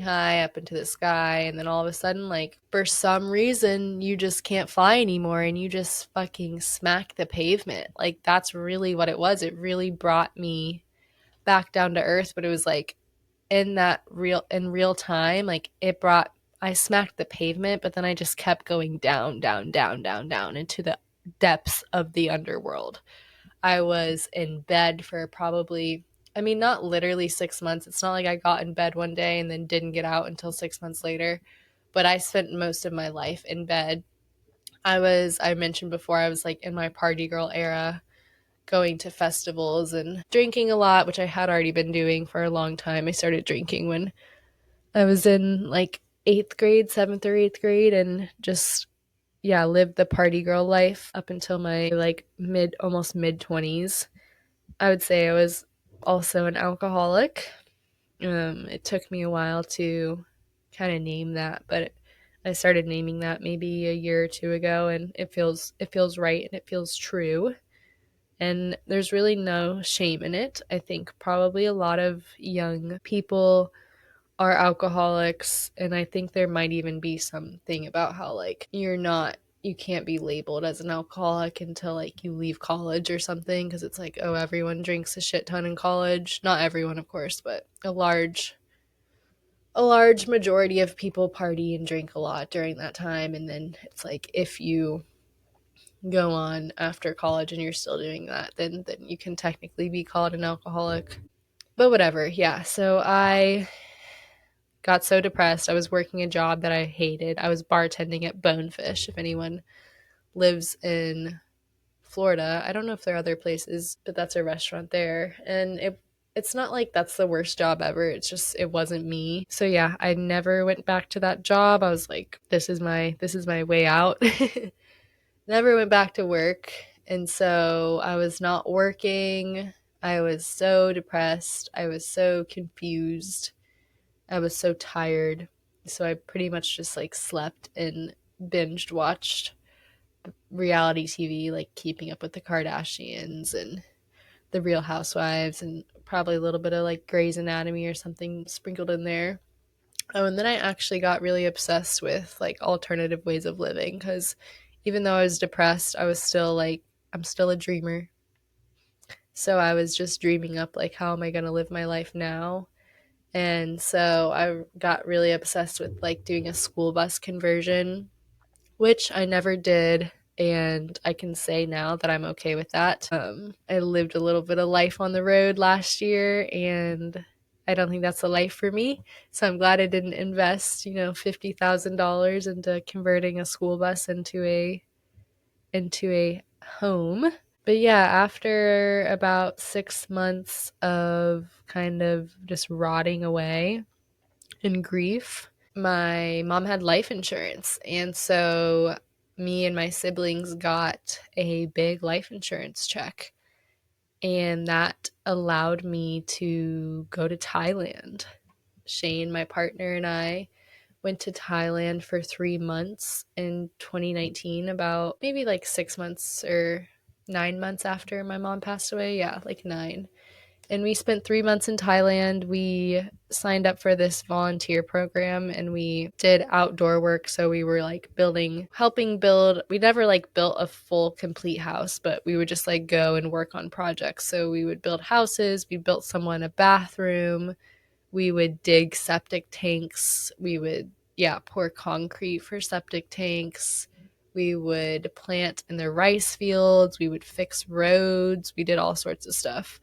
high up into the sky, and then all of a sudden, like, for some reason you just can't fly anymore and you just fucking smack the pavement. Like, that's really what it was. It really brought me back down to earth, but it was like in real time, like I smacked the pavement, but then I just kept going down, down, down, down, down into the depths of the underworld. I was in bed for probably, I mean, not literally 6 months. It's not like I got in bed one day and then didn't get out until 6 months later, but I spent most of my life in bed. I mentioned before, I was like in my party girl era, going to festivals and drinking a lot, which I had already been doing for a long time. I started drinking when I was in like 7th or 8th grade, and just, yeah, lived the party girl life up until my like almost mid 20s. I would say I was also an alcoholic. It took me a while to kind of name that, but I started naming that maybe a year or two ago, and it feels right and it feels true. And there's really no shame in it. I think probably a lot of young people are alcoholics, and I think there might even be something about how like you can't be labeled as an alcoholic until like you leave college or something, because it's like, oh, everyone drinks a shit ton in college. Not everyone, of course, but a large majority of people party and drink a lot during that time. And then it's like, if you go on after college and you're still doing that, then you can technically be called an alcoholic. But whatever. Yeah, so I got so depressed. I was working a job that I hated. I was bartending at Bonefish. If anyone lives in Florida, I don't know if there are other places, but that's a restaurant there. And it's not like that's the worst job ever. It's just it wasn't me. So yeah, I never went back to that job. I was like, this is my way out. Never went back to work. And so I was not working. I was so depressed. I was so confused. I was so tired. So I pretty much just like slept and binged watched reality TV, like Keeping Up with the Kardashians and The Real Housewives, and probably a little bit of like Grey's Anatomy or something sprinkled in there. Oh, and then I actually got really obsessed with like alternative ways of living, because even though I was depressed, I was still like, I'm still a dreamer. So I was just dreaming up like, how am I going to live my life now? And so I got really obsessed with like doing a school bus conversion, which I never did. And I can say now that I'm okay with that. I lived a little bit of life on the road last year, and I don't think that's a life for me. So I'm glad I didn't invest, $50,000 into converting a school bus into a home. But yeah, after about 6 months of kind of just rotting away in grief, my mom had life insurance. And so me and my siblings got a big life insurance check. And that allowed me to go to Thailand. Shane, my partner, and I went to Thailand for 3 months in 2019, about maybe like 6 months or 9 months after my mom passed away. Yeah, like 9. And we spent 3 months in Thailand. We signed up for this volunteer program and we did outdoor work. So we were like helping build. We never like built a full complete house, but we would just like go and work on projects. So we would build houses. We built someone a bathroom. We would dig septic tanks. We would, pour concrete for septic tanks. We would plant in the rice fields. We would fix roads. We did all sorts of stuff.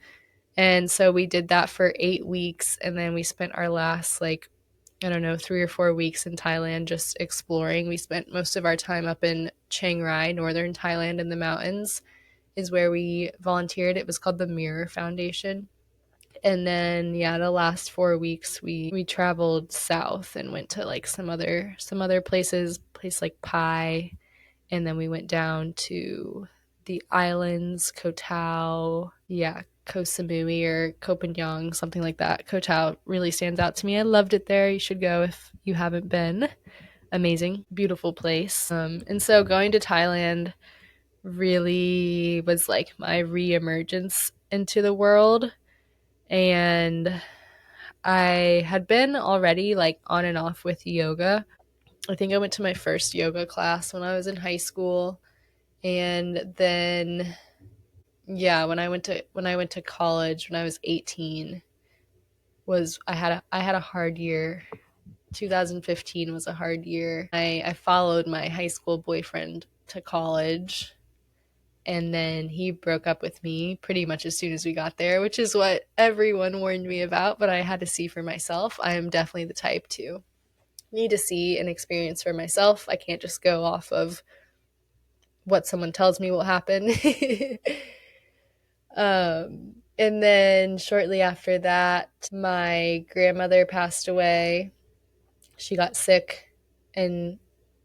And so we did that for 8 weeks. And then we spent our last, like, I don't know, 3 or 4 weeks in Thailand just exploring. We spent most of our time up in Chiang Rai, northern Thailand, in the mountains is where we volunteered. It was called the Mirror Foundation. And then the last 4 weeks we traveled south and went to like some other places, place like Pai, and then we went down to the islands, Koh Tao, Koh Samui or Koh Phangan, something like that. Koh Tao really stands out to me. I loved it there. You should go if you haven't been. Amazing, beautiful place. And so going to Thailand really was like my re-emergence into the world. And I had been already like on and off with yoga. I think I went to my first yoga class when I was in high school. And then yeah, when I went to college when I was 18 was I had a hard year. 2015 was a hard year. I followed my high school boyfriend to college, and then he broke up with me pretty much as soon as we got there, which is what everyone warned me about, but I had to see for myself. I am definitely the type to need to see and experience for myself. I can't just go off of what someone tells me will happen. And then shortly after that, my grandmother passed away. She got sick and,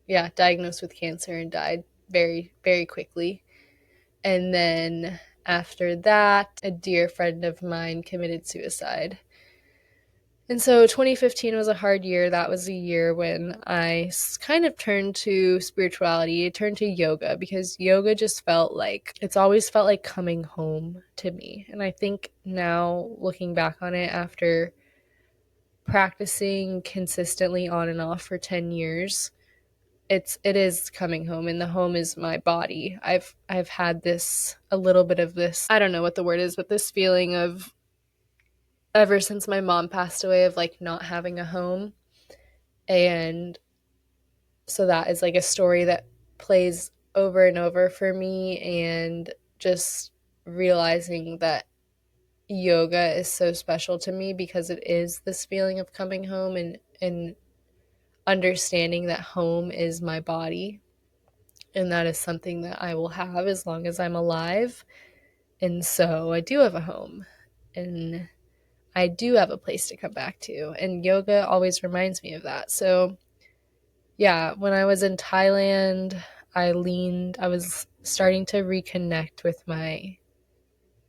yeah, diagnosed with cancer and died very, very quickly. And then after that, a dear friend of mine committed suicide. And so 2015 was a hard year. That was a year when I kind of turned to spirituality. I turned to yoga because yoga just it's always felt like coming home to me. And I think now, looking back on it after practicing consistently on and off for 10 years, it is coming home, and the home is my body. I've had a little bit of this, I don't know what the word is, but this feeling of, ever since my mom passed away, of like not having a home. And so that is like a story that plays over and over for me, and just realizing that yoga is so special to me because it is this feeling of coming home, and understanding that home is my body, and that is something that I will have as long as I'm alive. And so I do have a home, and I do have a place to come back to, and yoga always reminds me of that. So yeah, when I was in Thailand, I was starting to reconnect with my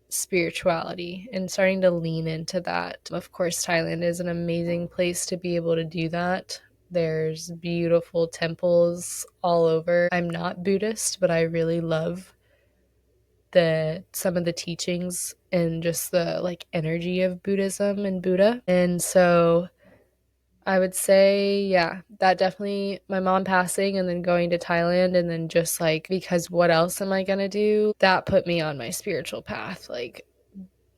spirituality and starting to lean into that. Of course, Thailand is an amazing place to be able to do that. There's beautiful temples all over. I'm not Buddhist, but I really love some of the teachings and just the like energy of Buddhism and Buddha. And so I would say, yeah, that definitely, my mom passing and then going to Thailand, and then just like, because what else am I gonna do? That put me on my spiritual path. Like,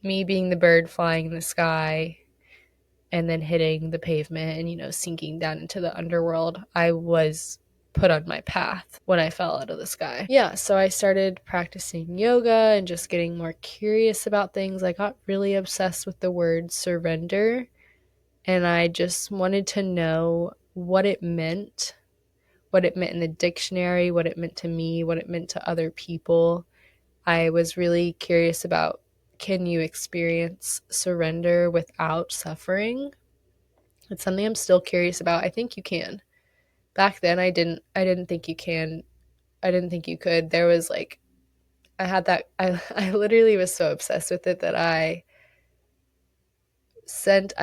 me being the bird flying in the sky and then hitting the pavement and, sinking down into the underworld, I was put on my path when I fell out of the sky. Yeah, so I started practicing yoga and just getting more curious about things. I got really obsessed with the word surrender, and I just wanted to know what it meant in the dictionary, what it meant to me, what it meant to other people. I was really curious about, can you experience surrender without suffering? It's something I'm still curious about. I think you can. Back then I didn't think you can. I didn't think you could. There was like, I literally was so obsessed with it that I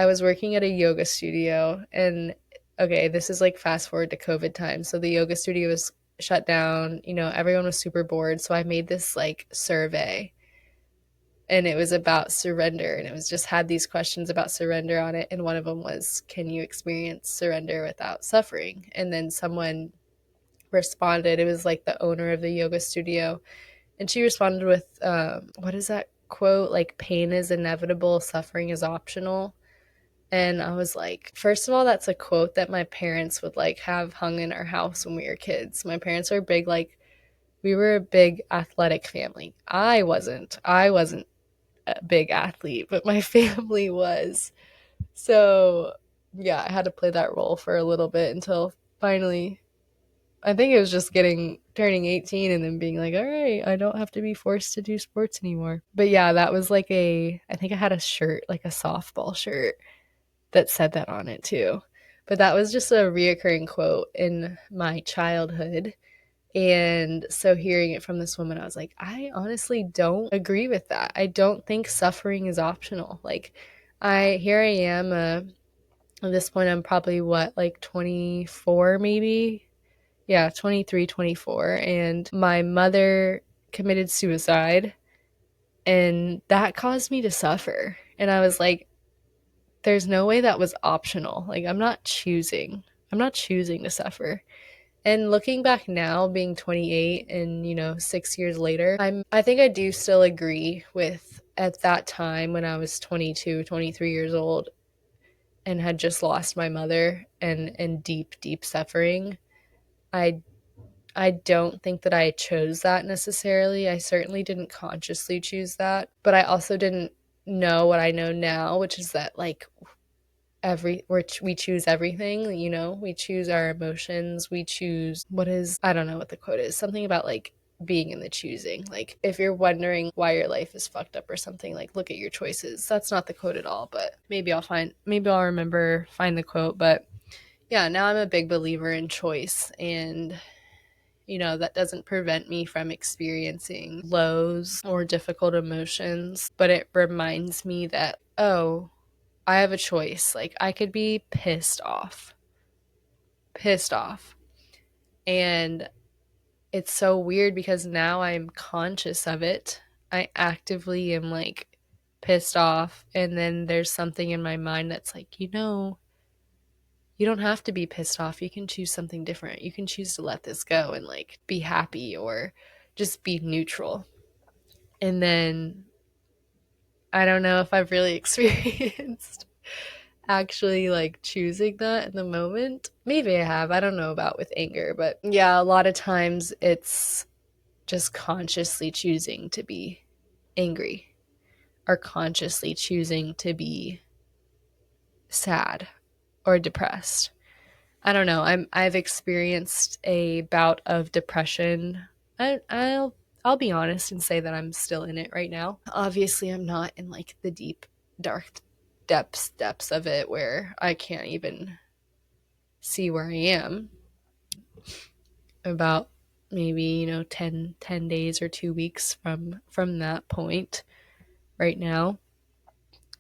was working at a yoga studio, and okay, this is like fast forward to COVID time. So the yoga studio was shut down, everyone was super bored. So I made this like survey, and it was about surrender, and it was just had these questions about surrender on it. And one of them was, can you experience surrender without suffering? And then someone responded. It was like the owner of the yoga studio, and she responded with, what is that quote? Like, pain is inevitable, suffering is optional. And I was like, first of all, that's a quote that my parents would like have hung in our house when we were kids. My parents were big, like, we were a big athletic family. I wasn't a big athlete, but my family was. So yeah, I had to play that role for a little bit until finally, I think it was just turning 18 and then being like, all right, I don't have to be forced to do sports anymore. But yeah, that was like I think I had a shirt, like a softball shirt, that said that on it too. But that was just a reoccurring quote in my childhood. And so hearing it from this woman, I was like, I honestly don't agree with that. I don't think suffering is optional. Like, here I am, at this point, I'm probably like 24 maybe? Yeah, 23, 24. And my mother committed suicide, and that caused me to suffer. And I was like, there's no way that was optional. Like, I'm not choosing to suffer. And looking back now, being 28 and, 6 years later, I think I do still agree with at that time when I was 22, 23 years old and had just lost my mother and deep, deep suffering. I I don't think that I chose that necessarily. I certainly didn't consciously choose that, but I also didn't know what I know now, which is that like we choose everything, we choose our emotions, we choose I don't know what the quote is, something about like being in the choosing. Like if you're wondering why your life is fucked up or something, like look at your choices. That's not the quote at all, but maybe I'll remember, find the quote. But yeah, now I'm a big believer in choice, and that doesn't prevent me from experiencing lows or difficult emotions, but it reminds me that, oh, I have a choice. Like, I could be pissed off. And it's so weird because now I'm conscious of it. I actively am like pissed off. And then there's something in my mind that's like, you don't have to be pissed off. You can choose something different. You can choose to let this go and like be happy or just be neutral. And then I don't know if I've really experienced actually like choosing that in the moment. Maybe I have. I don't know about with anger, but yeah, a lot of times it's just consciously choosing to be angry or consciously choosing to be sad or depressed. I don't know. I've experienced a bout of depression. I'll be honest and say that I'm still in it right now. Obviously, I'm not in like the deep dark depths of it where I can't even see where I am. About maybe 10 days or 2 weeks from that point right now.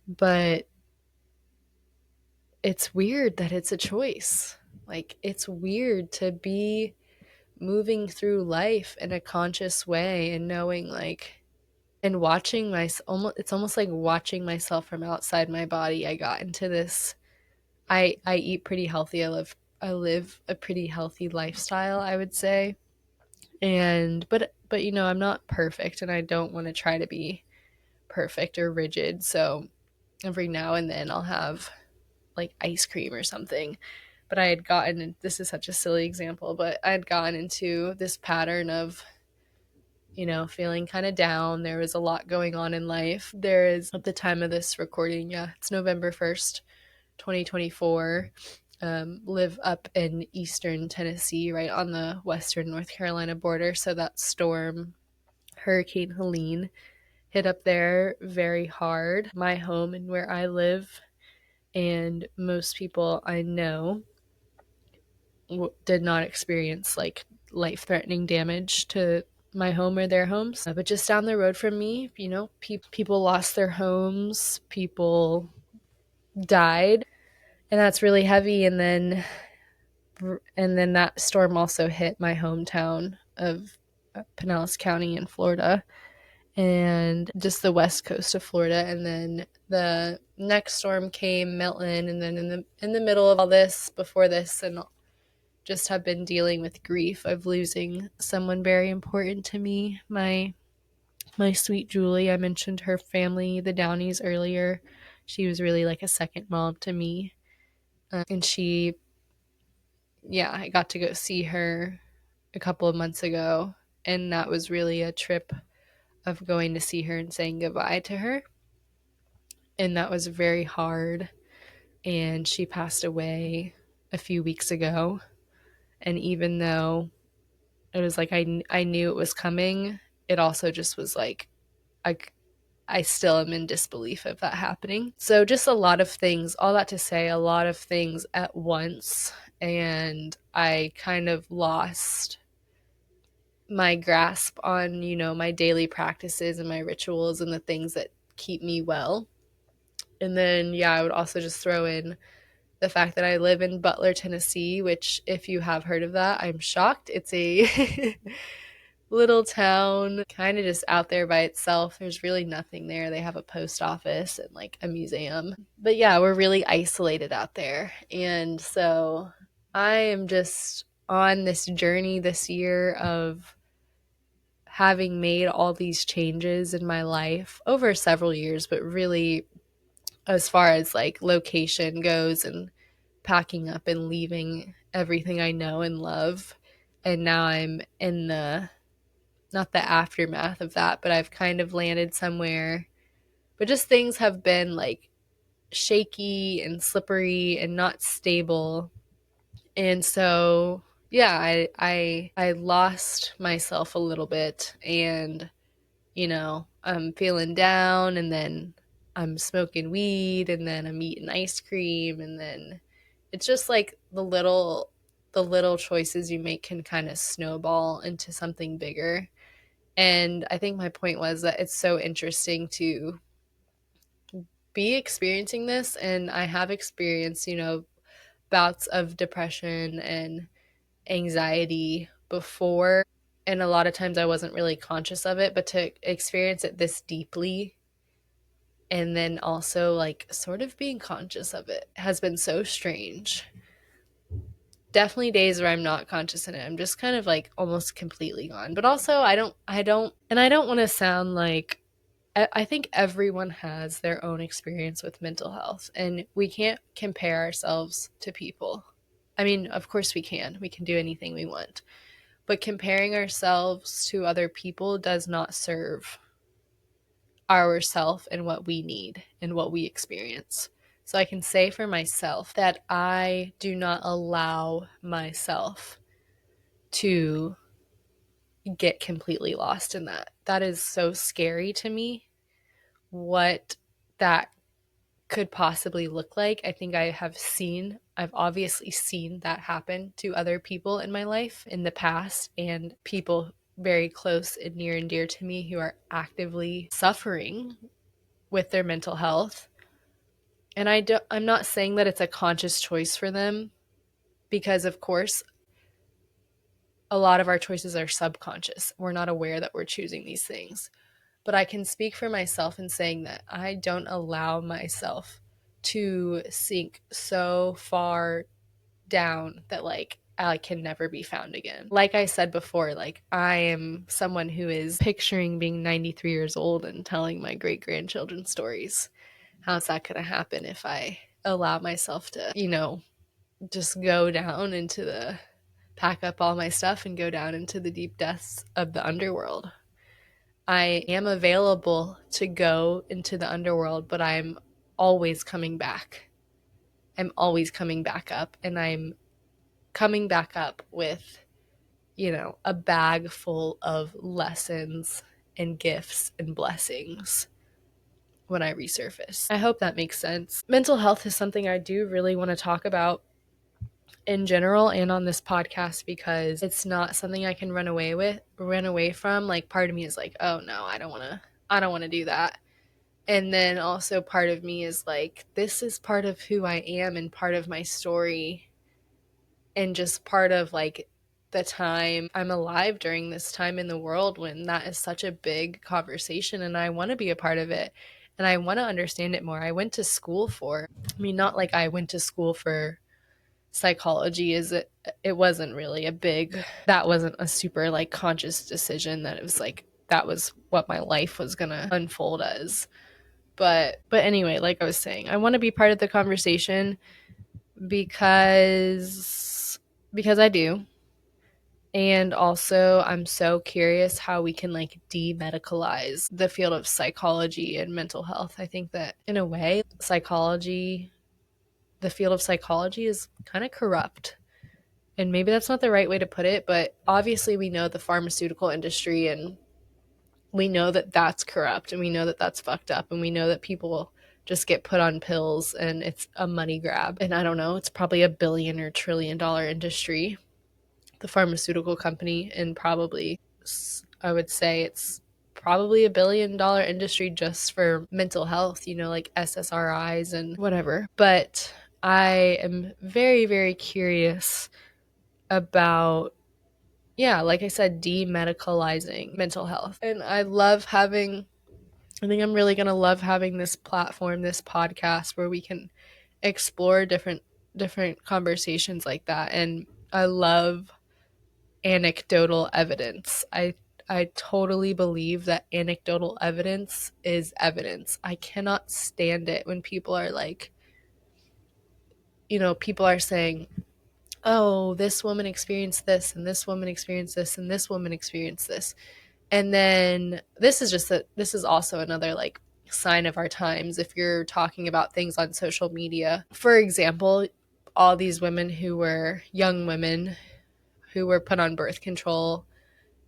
But it's weird that it's a choice. Like, it's weird to be moving through life in a conscious way and knowing like and watching it's almost like watching myself from outside my body. I got into this, I eat pretty healthy. I live a pretty healthy lifestyle, I would say. And but I'm not perfect, and I don't want to try to be perfect or rigid. So every now and then I'll have like ice cream or something. But I had gotten, this is such a silly example, but I had gotten into this pattern of, feeling kind of down. There was a lot going on in life. There is, at the time of this recording, yeah, it's November 1st, 2024. Live up in eastern Tennessee, right on the western North Carolina border. So that storm, Hurricane Helene, hit up there very hard. My home and where I live, and most people I know did not experience like life-threatening damage to my home or their homes. But just down the road from me, people lost their homes, people died, and that's really heavy. And then that storm also hit my hometown of Pinellas County in Florida, and just the west coast of Florida. And then the next storm came, Milton, and then in the middle of all this, before this, and just have been dealing with grief of losing someone very important to me. My sweet Julie, I mentioned her family, the Downies, earlier. She was really like a second mom to me. And I got to go see her a couple of months ago. And that was really a trip of going to see her and saying goodbye to her. And that was very hard. And she passed away a few weeks ago. And even though it was like I knew it was coming, it also just was like I still am in disbelief of that happening. So just a lot of things, all that to say, a lot of things at once. And I kind of lost my grasp on, my daily practices and my rituals and the things that keep me well. And then, yeah, I would also just throw in the fact that I live in Butler, Tennessee, which, if you have heard of that, I'm shocked. It's a little town, kind of just out there by itself. There's really nothing there. They have a post office and like a museum. But yeah, we're really isolated out there. And so I am just on this journey this year of having made all these changes in my life over several years, but really as far as like location goes and packing up and leaving everything I know and love. And now I'm in not the aftermath of that, but I've kind of landed somewhere. But just things have been like shaky and slippery and not stable. And so, yeah, I lost myself a little bit, and I'm feeling down, and then I'm smoking weed, and then I'm eating ice cream, and then it's just like the little choices you make can kind of snowball into something bigger. And I think my point was that it's so interesting to be experiencing this, and I have experienced, bouts of depression and anxiety before, and a lot of times I wasn't really conscious of it, but to experience it this deeply and then also like sort of being conscious of it has been so strange. Definitely days where I'm not conscious in it. I'm just kind of like almost completely gone. But also and I don't want to sound like, I think everyone has their own experience with mental health, and we can't compare ourselves to people. I mean, of course we can. We can do anything we want. But comparing ourselves to other people does not serve ourself and what we need and what we experience. So I can say for myself that I do not allow myself to get completely lost in that. That is so scary to me, what that could possibly look like. I think I've obviously seen that happen to other people in my life in the past, and people very close and near and dear to me who are actively suffering with their mental health. And I'm not saying that it's a conscious choice for them, because of course a lot of our choices are subconscious. We're not aware that we're choosing these things. But I can speak for myself in saying that I don't allow myself to sink so far down that like I can never be found again. Like I said before, like I am someone who is picturing being 93 years old and telling my great grandchildren stories. How's that going to happen if I allow myself to, just go down into pack up all my stuff and go down into the deep depths of the underworld? I am available to go into the underworld, but I'm always coming back. I'm always coming back up, and I'm coming back up with, a bag full of lessons and gifts and blessings when I resurface. I hope that makes sense. Mental health is something I do really want to talk about in general and on this podcast, because it's not something I can run away from. Like part of me is like, oh no, I don't want to do that. And then also part of me is like, this is part of who I am and part of my story, and just part of like the time I'm alive during this time in the world when that is such a big conversation, and I want to be a part of it and I want to understand it more. I went to school not like I went to school for psychology. It wasn't really that wasn't a super like conscious decision that it was like that was what my life was gonna unfold as. But anyway, like I was saying, I want to be part of the conversation because I do. And also I'm so curious how we can like demedicalize the field of psychology and mental health. I think that in a way, the field of psychology is kind of corrupt. And maybe that's not the right way to put it, but obviously we know the pharmaceutical industry, and we know that that's corrupt, and we know that that's fucked up, and we know that people just get put on pills and it's a money grab. And I don't know, it's probably $1 billion or $1 trillion industry, the pharmaceutical company, and probably I would say it's probably $1 billion industry just for mental health, like SSRIs and whatever. But I am very, very curious about, yeah, like I said, demedicalizing mental health. And I think I'm really going to love having this platform, this podcast where we can explore different conversations like that. And I love anecdotal evidence. I totally believe that anecdotal evidence is evidence. I cannot stand it when people are like, people are saying, "Oh, this woman experienced this and this woman experienced this and this woman experienced this." And then this is also another like sign of our times if you're talking about things on social media. For example, all these young women who were put on birth control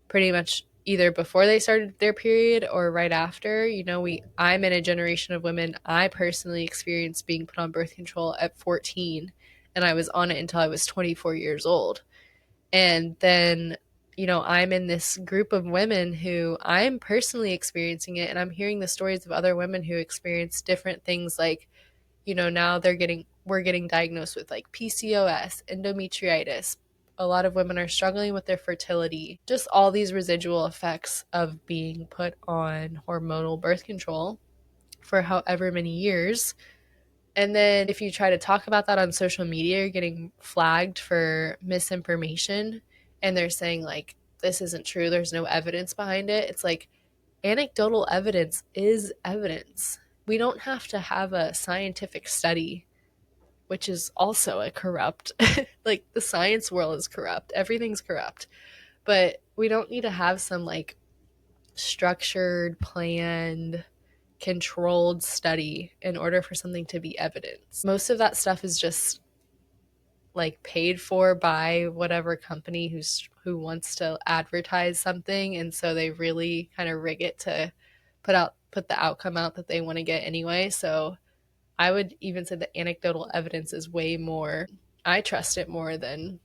pretty much either before they started their period or right after. I'm in a generation of women. I personally experienced being put on birth control at 14, and I was on it until I was 24 years old. And then, I'm in this group of women who I'm personally experiencing it, and I'm hearing the stories of other women who experience different things like, now we're getting diagnosed with like PCOS, endometritis. A lot of women are struggling with their fertility, just all these residual effects of being put on hormonal birth control for however many years. And then if you try to talk about that on social media, you're getting flagged for misinformation. And they're saying, like, this isn't true. There's no evidence behind it. It's like anecdotal evidence is evidence. We don't have to have a scientific study, which is also a corrupt, like the science world is corrupt. Everything's corrupt. But we don't need to have some like structured, planned, controlled study in order for something to be evidence. Most of that stuff is just like paid for by whatever company who wants to advertise something, and so they really kind of rig it to put the outcome out that they want to get anyway. So I would even say that anecdotal evidence is way more, I trust it more than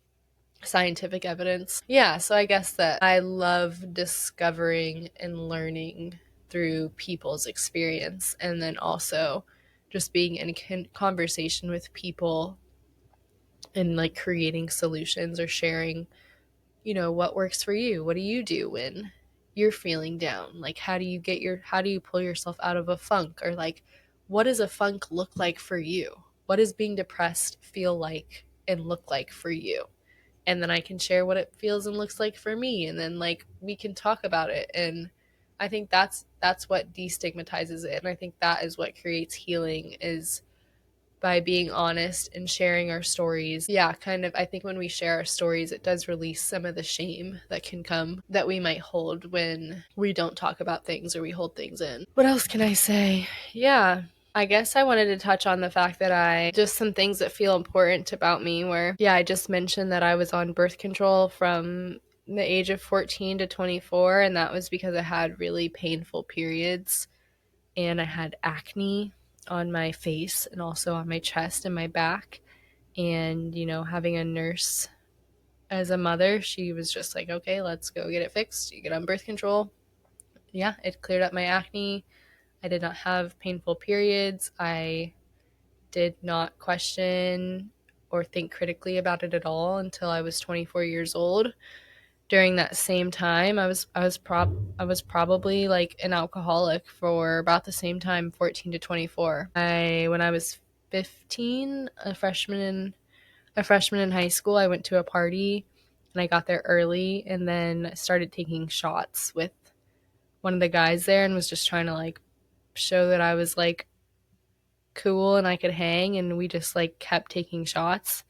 scientific evidence. Yeah, so I guess that I love discovering and learning through people's experience, and then also just being in conversation with people and like creating solutions or sharing, what works for you. What do you do when you're feeling down? Like how do you pull yourself out of a funk? Or like, what does a funk look like for you? What does being depressed feel like and look like for you? And then I can share what it feels and looks like for me, and then like we can talk about it. And I think that's what destigmatizes it, and I think that is what creates healing, is by being honest and sharing our stories. Yeah, kind of, I think when we share our stories, it does release some of the shame that can come that we might hold when we don't talk about things or we hold things in. What else can I say? Yeah, I guess I wanted to touch on the fact that just some things that feel important about me where, yeah, I just mentioned that I was on birth control from the age of 14 to 24, and that was because I had really painful periods and I had acne on my face and also on my chest and my back. And, having a nurse as a mother, she was just like, okay, let's go get it fixed. You get on birth control. Yeah, it cleared up my acne. I did not have painful periods. I did not question or think critically about it at all until I was 24 years old. During that same time, I was probably like an alcoholic for about the same time, 14 to 24. When I was 15, a freshman in high school, I went to a party and I got there early, and then started taking shots with one of the guys there, and was just trying to like show that I was like cool and I could hang, and we just like kept taking shots.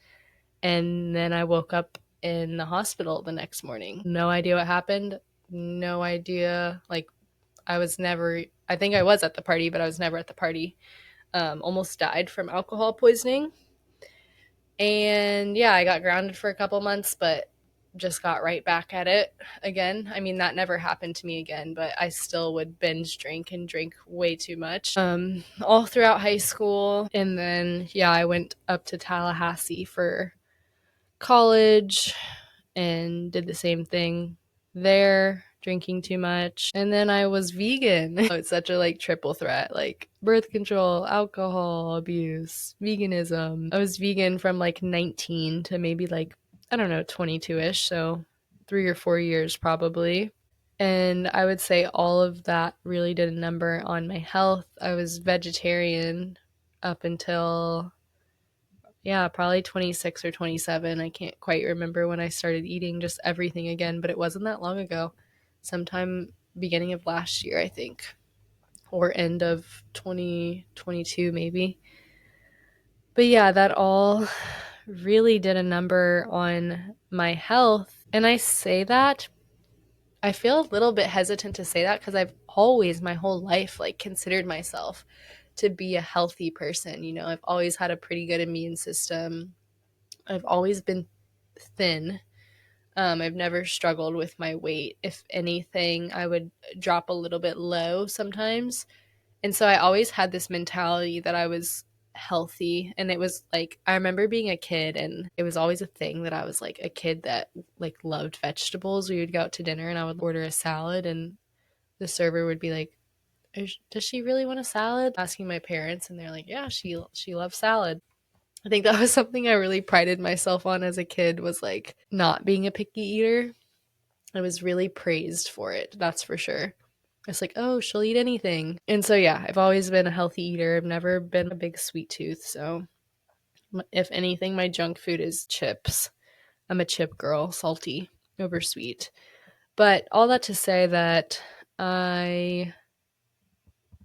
And then I woke up in the hospital the next morning. No idea what happened. No idea. Like, I think I was at the party, but I was never at the party. Almost died from alcohol poisoning. And yeah, I got grounded for a couple months, but just got right back at it again. I mean, that never happened to me again, but I still would binge drink and drink way too much all throughout high school. And then, yeah, I went up to Tallahassee for college and did the same thing there, drinking too much, and then I was vegan. It's such a like triple threat, like birth control, alcohol abuse, veganism. I was vegan from like 19 to maybe like, I don't know, 22-ish, so 3 or 4 years probably. And I would say all of that really did a number on my health. I was vegetarian up until, yeah, probably 26 or 27. I can't quite remember when I started eating just everything again, but it wasn't that long ago. Sometime beginning of last year, I think, or end of 2022 maybe. But yeah, that all really did a number on my health. And I say that, I feel a little bit hesitant to say that because I've always, my whole life, like considered myself to be a healthy person. You know, I've always had a pretty good immune system. I've always been thin. I've never struggled with my weight. If anything, I would drop a little bit low sometimes. And so I always had this mentality that I was healthy. And it was like, I remember being a kid, and it was always a thing that I was like a kid that like loved vegetables. We would go out to dinner and I would order a salad, and the server would be like, does she really want a salad? Asking my parents, and they're like, yeah, she loves salad. I think that was something I really prided myself on as a kid, was like not being a picky eater. I was really praised for it, that's for sure. It's like, oh, she'll eat anything. And so, yeah, I've always been a healthy eater. I've never been a big sweet tooth. So, if anything, my junk food is chips. I'm a chip girl, salty over sweet. But all that to say that I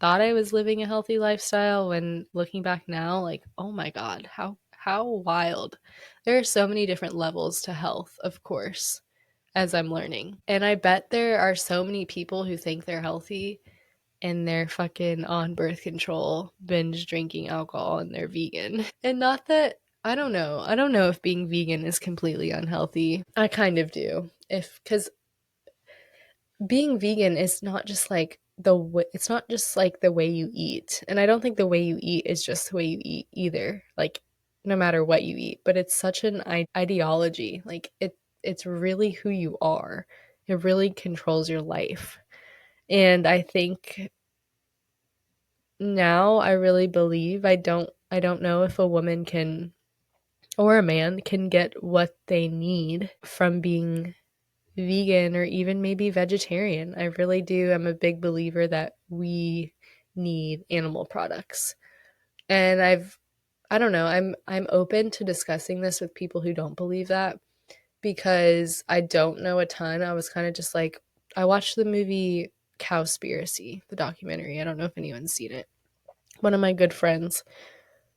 thought I was living a healthy lifestyle, when looking back now, like, oh my God, how wild. There are so many different levels to health, of course, as I'm learning. And I bet there are so many people who think they're healthy and they're fucking on birth control, binge drinking alcohol, and they're vegan. And not that, I don't know. I don't know if being vegan is completely unhealthy. I kind of do. Because being vegan is not just like it's not just like the way you eat. And I don't think the way you eat is just the way you eat either. Like, no matter what you eat, but it's such an ideology. Like, it's really who you are. It really controls your life. And I think now I really believe, I don't know if a woman can, or a man can, get what they need from being vegan or even maybe vegetarian. I really do. I'm a big believer that we need animal products. And I don't know, I'm open to discussing this with people who don't believe that, because I don't know a ton. I was kind of just like, I watched the movie Cowspiracy, the documentary. I don't know if anyone's seen it. One of my good friends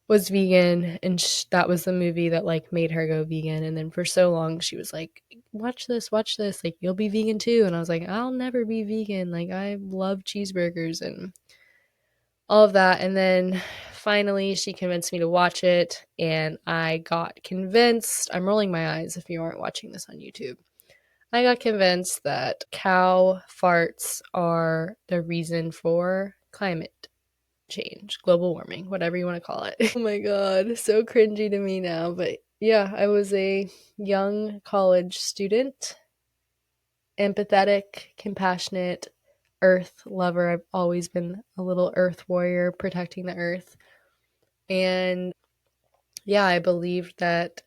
was vegan, and that was the movie that like made her go vegan. And then for so long she was like, watch this, like you'll be vegan too. And I was like, I'll never be vegan, like I love cheeseburgers and all of that. And then finally she convinced me to watch it, and I got convinced. I'm rolling my eyes if you aren't watching this on YouTube. I got convinced that cow farts are the reason for climate change, global warming, whatever you want to call it. Oh my God, so cringy to me now. But yeah, I was a young college student, empathetic, compassionate, earth lover. I've always been a little earth warrior, protecting the earth. And yeah, I believed that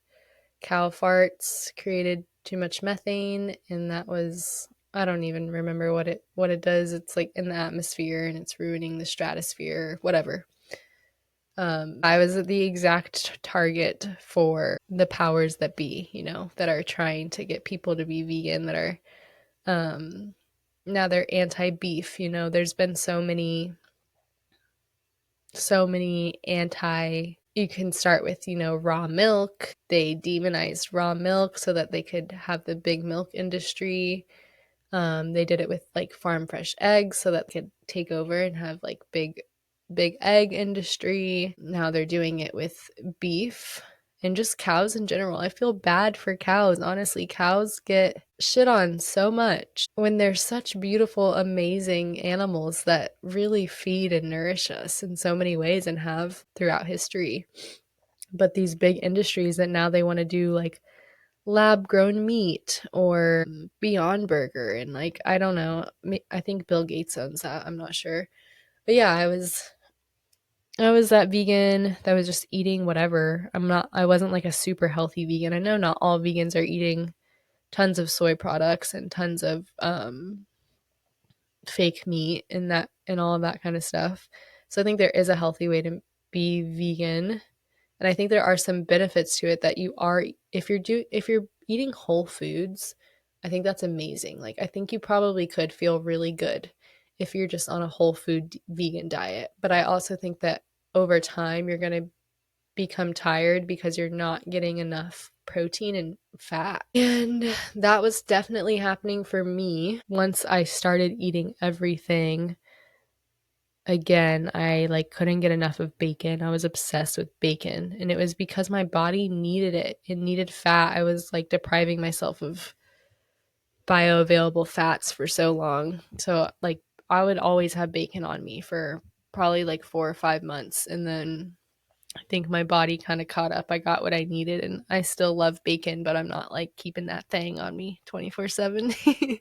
cow farts created too much methane, and that was, I don't even remember what it does. It's like in the atmosphere, and it's ruining the stratosphere, whatever. I was the exact target for the powers that be, that are trying to get people to be vegan, that are now they're anti-beef. There's been so many you can start with, raw milk. They demonized raw milk so that they could have the big milk industry. They did it with like farm fresh eggs so that they could take over and have like big egg industry. Now they're doing it with beef and just cows in general. I feel bad for cows. Honestly, cows get shit on so much when they're such beautiful, amazing animals that really feed and nourish us in so many ways and have throughout history. But these big industries that now they want to do like lab grown meat or Beyond Burger. And like, I don't know, I think Bill Gates owns that. I'm not sure. But yeah, I was that vegan that was just eating whatever. I wasn't like a super healthy vegan. I know not all vegans are eating tons of soy products and tons of fake meat and all of that kind of stuff. So I think there is a healthy way to be vegan. And I think there are some benefits to it that you are if you're eating whole foods, I think that's amazing. Like I think you probably could feel really good if you're just on a whole food vegan diet. But I also think that over time you're going to become tired because you're not getting enough protein and fat. And that was definitely happening for me once I started eating everything again. I like couldn't get enough of bacon. I was obsessed with bacon, and it was because my body needed it. It needed fat. I was like depriving myself of bioavailable fats for so long. So like I would always have bacon on me for probably like 4 or 5 months, and then I think my body kind of caught up. I got what I needed, and I still love bacon, but I'm not like keeping that thing on me 24/7.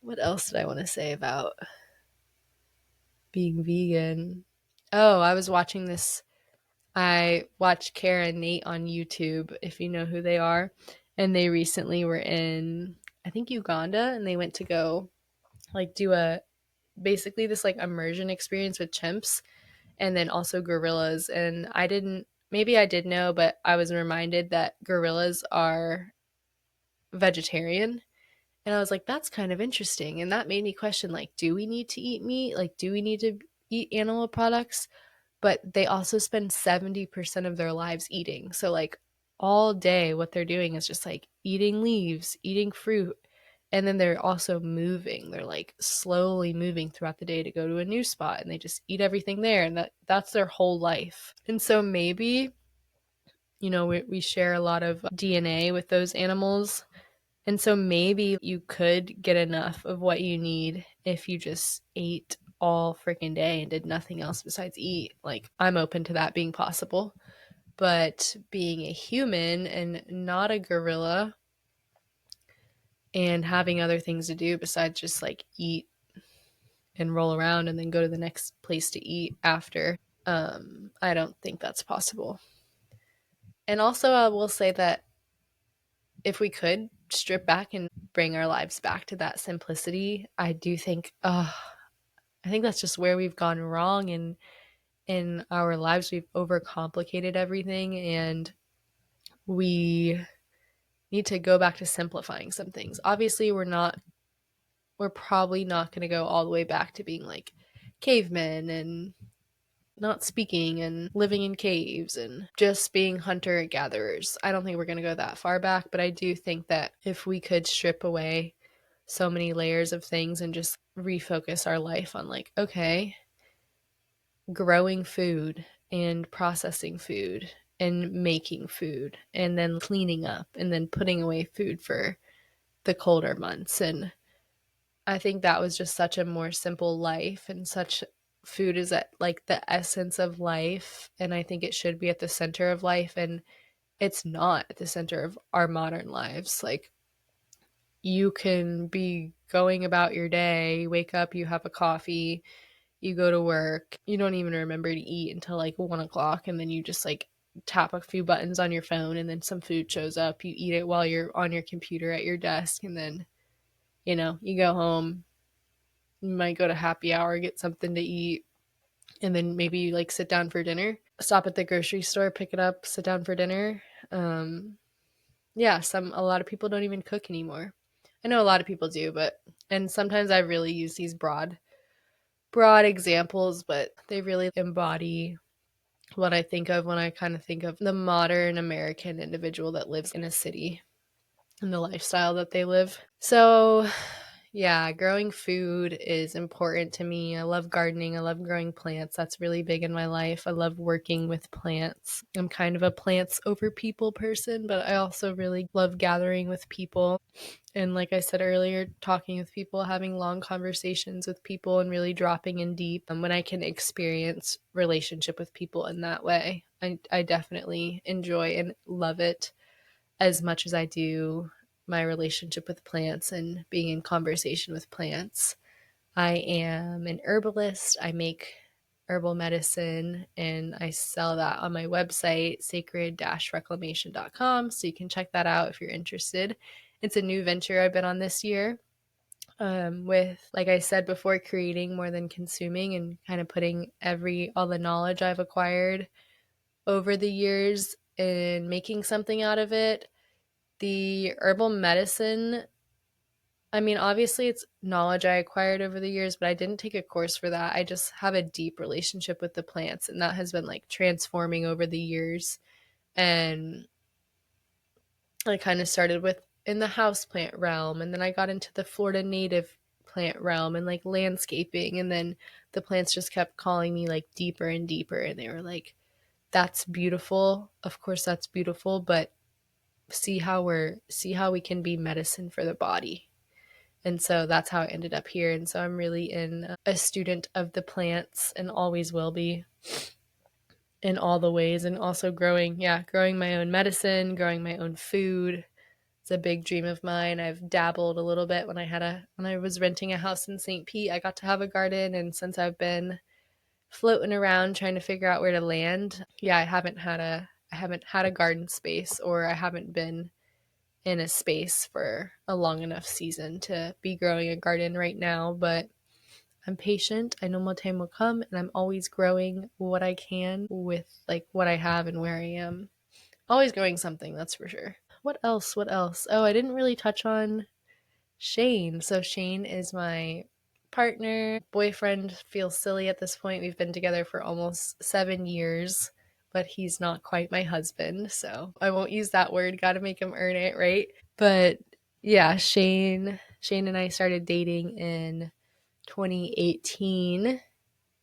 What else did I want to say about being vegan? Oh, I watched Kara and Nate on YouTube, if you know who they are. And they recently were in, I think, Uganda, and they went to go like do basically this like immersion experience with chimps and then also gorillas. And maybe I did know, but I was reminded that gorillas are vegetarian. And I was like, that's kind of interesting. And that made me question, like, do we need to eat meat? Like, do we need to eat animal products? But they also spend 70% of their lives eating. So, like, all day, what they're doing is just like eating leaves, eating fruit. And then they're also moving. They're like slowly moving throughout the day to go to a new spot, and they just eat everything there. And that's their whole life. And so maybe, we share a lot of DNA with those animals. And so maybe you could get enough of what you need if you just ate all freaking day and did nothing else besides eat. Like, I'm open to that being possible. But being a human and not a gorilla and having other things to do besides just like eat and roll around and then go to the next place to eat after, I don't think that's possible. And also, I will say that if we could strip back and bring our lives back to that simplicity, I do think, I think that's just where we've gone wrong in our lives. We've overcomplicated everything, and we need to go back to simplifying some things. Obviously, we're probably not going to go all the way back to being like cavemen and not speaking and living in caves and just being hunter gatherers. I don't think we're going to go that far back, but I do think that if we could strip away so many layers of things and just refocus our life on like, okay, growing food and processing food and making food and then cleaning up and then putting away food for the colder months. And I think that was just such a more simple life, and such food is at like the essence of life, and I think it should be at the center of life, and it's not at the center of our modern lives. Like, you can be going about your day, you wake up, you have a coffee, you go to work, you don't even remember to eat until like 1 o'clock, and then you just like tap a few buttons on your phone and then some food shows up, you eat it while you're on your computer at your desk, and then you go home, you might go to happy hour, get something to eat, and then maybe you like sit down for dinner, stop at the grocery store, pick it up, sit down for dinner. Yeah, a lot of people don't even cook anymore. I know a lot of people do, and sometimes I really use these broad examples, but they really embody what I think of when I kind of think of the modern American individual that lives in a city and the lifestyle that they live. So Yeah, growing food is important to me. I love gardening. I love growing plants. That's really big in my life. I love working with plants. I'm kind of a plants over people person, but I also really love gathering with people. And like I said earlier, talking with people, having long conversations with people, and really dropping in deep. And when I can experience relationship with people in that way, I definitely enjoy and love it as much as I do my relationship with plants and being in conversation with plants. I am an herbalist. I make herbal medicine and I sell that on my website, sacred-reclamation.com. So you can check that out if you're interested. It's a new venture I've been on this year. With, like I said before, creating more than consuming and kind of putting all the knowledge I've acquired over the years and making something out of it. The herbal medicine, I mean, obviously it's knowledge I acquired over the years, but I didn't take a course for that. I just have a deep relationship with the plants, and that has been like transforming over the years. And I kind of started with in the houseplant realm, and then I got into the Florida native plant realm and like landscaping, and then the plants just kept calling me like deeper and deeper, and they were like, that's beautiful. Of course that's beautiful, but see how we can be medicine for the body. And so that's how I ended up here. And so I'm really a student of the plants and always will be in all the ways. And also growing my own medicine, growing my own food. It's a big dream of mine. I've dabbled a little bit when I was renting a house in St. Pete, I got to have a garden. And since I've been floating around trying to figure out where to land, I haven't had a garden space, or I haven't been in a space for a long enough season to be growing a garden right now, but I'm patient. I know my time will come, and I'm always growing what I can with like what I have and where I am. Always growing something, that's for sure. What else? What else? Oh, I didn't really touch on Shane. So Shane is my partner. Boyfriend feels silly at this point. We've been together for almost 7 years, but he's not quite my husband. So I won't use that word. Got to make him earn it, right? But yeah, Shane and I started dating in 2018.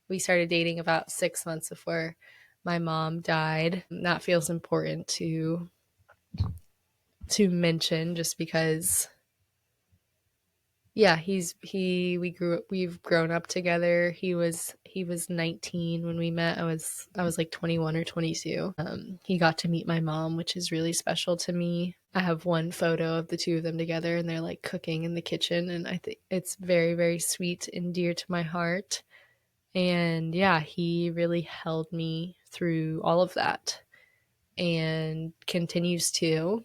We started dating about 6 months before my mom died. That feels important to mention just because yeah, we've grown up together. He was 19 when we met. I was like 21 or 22. He got to meet my mom, which is really special to me. I have one photo of the two of them together and they're like cooking in the kitchen, and I think it's very, very sweet and dear to my heart. And yeah, he really held me through all of that and continues to.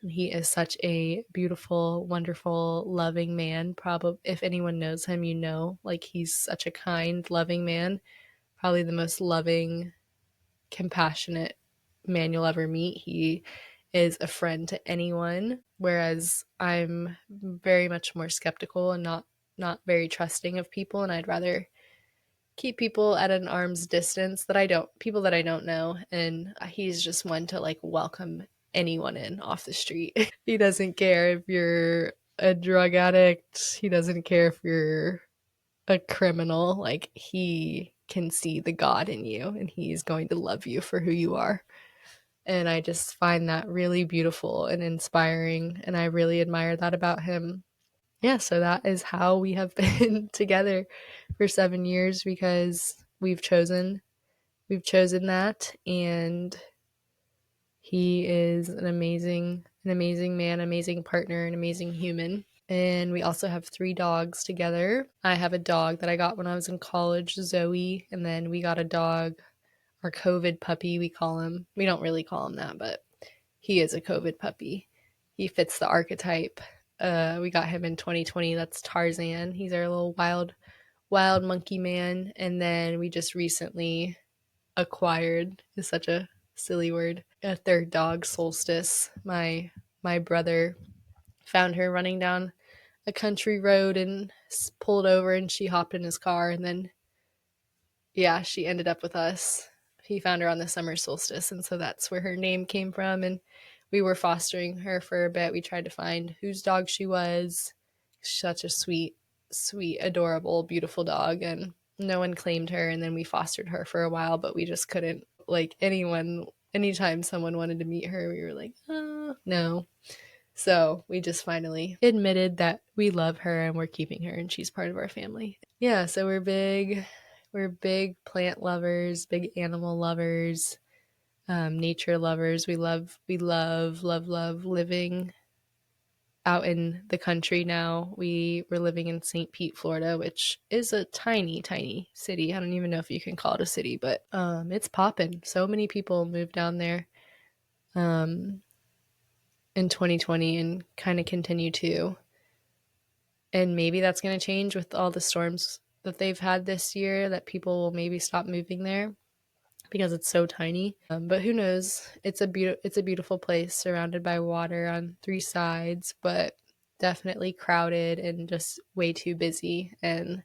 He is such a beautiful, wonderful, loving man. Probably, if anyone knows him, you know, like he's such a kind, loving man. Probably the most loving, compassionate man you'll ever meet. He is a friend to anyone, whereas I'm very much more skeptical and not very trusting of people, and I'd rather keep people at an arm's distance people that I don't know. And he's just one to like welcome anyone in off the street. He doesn't care if you're a drug addict. He doesn't care if you're a criminal. Like, he can see the God in you and he's going to love you for who you are. And I just find that really beautiful and inspiring. And I really admire that about him. Yeah, so that is how we have been together for 7 years, because we've chosen that. And he is an amazing man, amazing partner, an amazing human. And we also have 3 dogs together. I have a dog that I got when I was in college, Zoe, and then we got a dog, our COVID puppy, we call him. We don't really call him that, but he is a COVID puppy. He fits the archetype. We got him in 2020. That's Tarzan. He's our little wild monkey man. And then we just recently acquired, is such a silly word, a 3rd dog, Solstice. My brother found her running down a country road and pulled over, and she hopped in his car, and then yeah, she ended up with us. He found her on the summer solstice, and so that's where her name came from. And we were fostering her for a bit. We tried to find whose dog she was, such a sweet, adorable, beautiful dog, and no one claimed her, and then we fostered her for a while, but we just couldn't, like, anytime someone wanted to meet her, we were like, oh, no. So we just finally admitted that we love her and we're keeping her and she's part of our family. Yeah, so we're big plant lovers, big animal lovers, nature lovers. We love living out in the country now. We're living in St. Pete, Florida, which is a tiny, tiny city. I don't even know if you can call it a city, but it's popping. So many people moved down there in 2020 and kind of continue to. And maybe that's going to change with all the storms that they've had this year, that people will maybe stop moving there because it's so tiny. But who knows? It's a beautiful place surrounded by water on 3 sides, but definitely crowded and just way too busy. And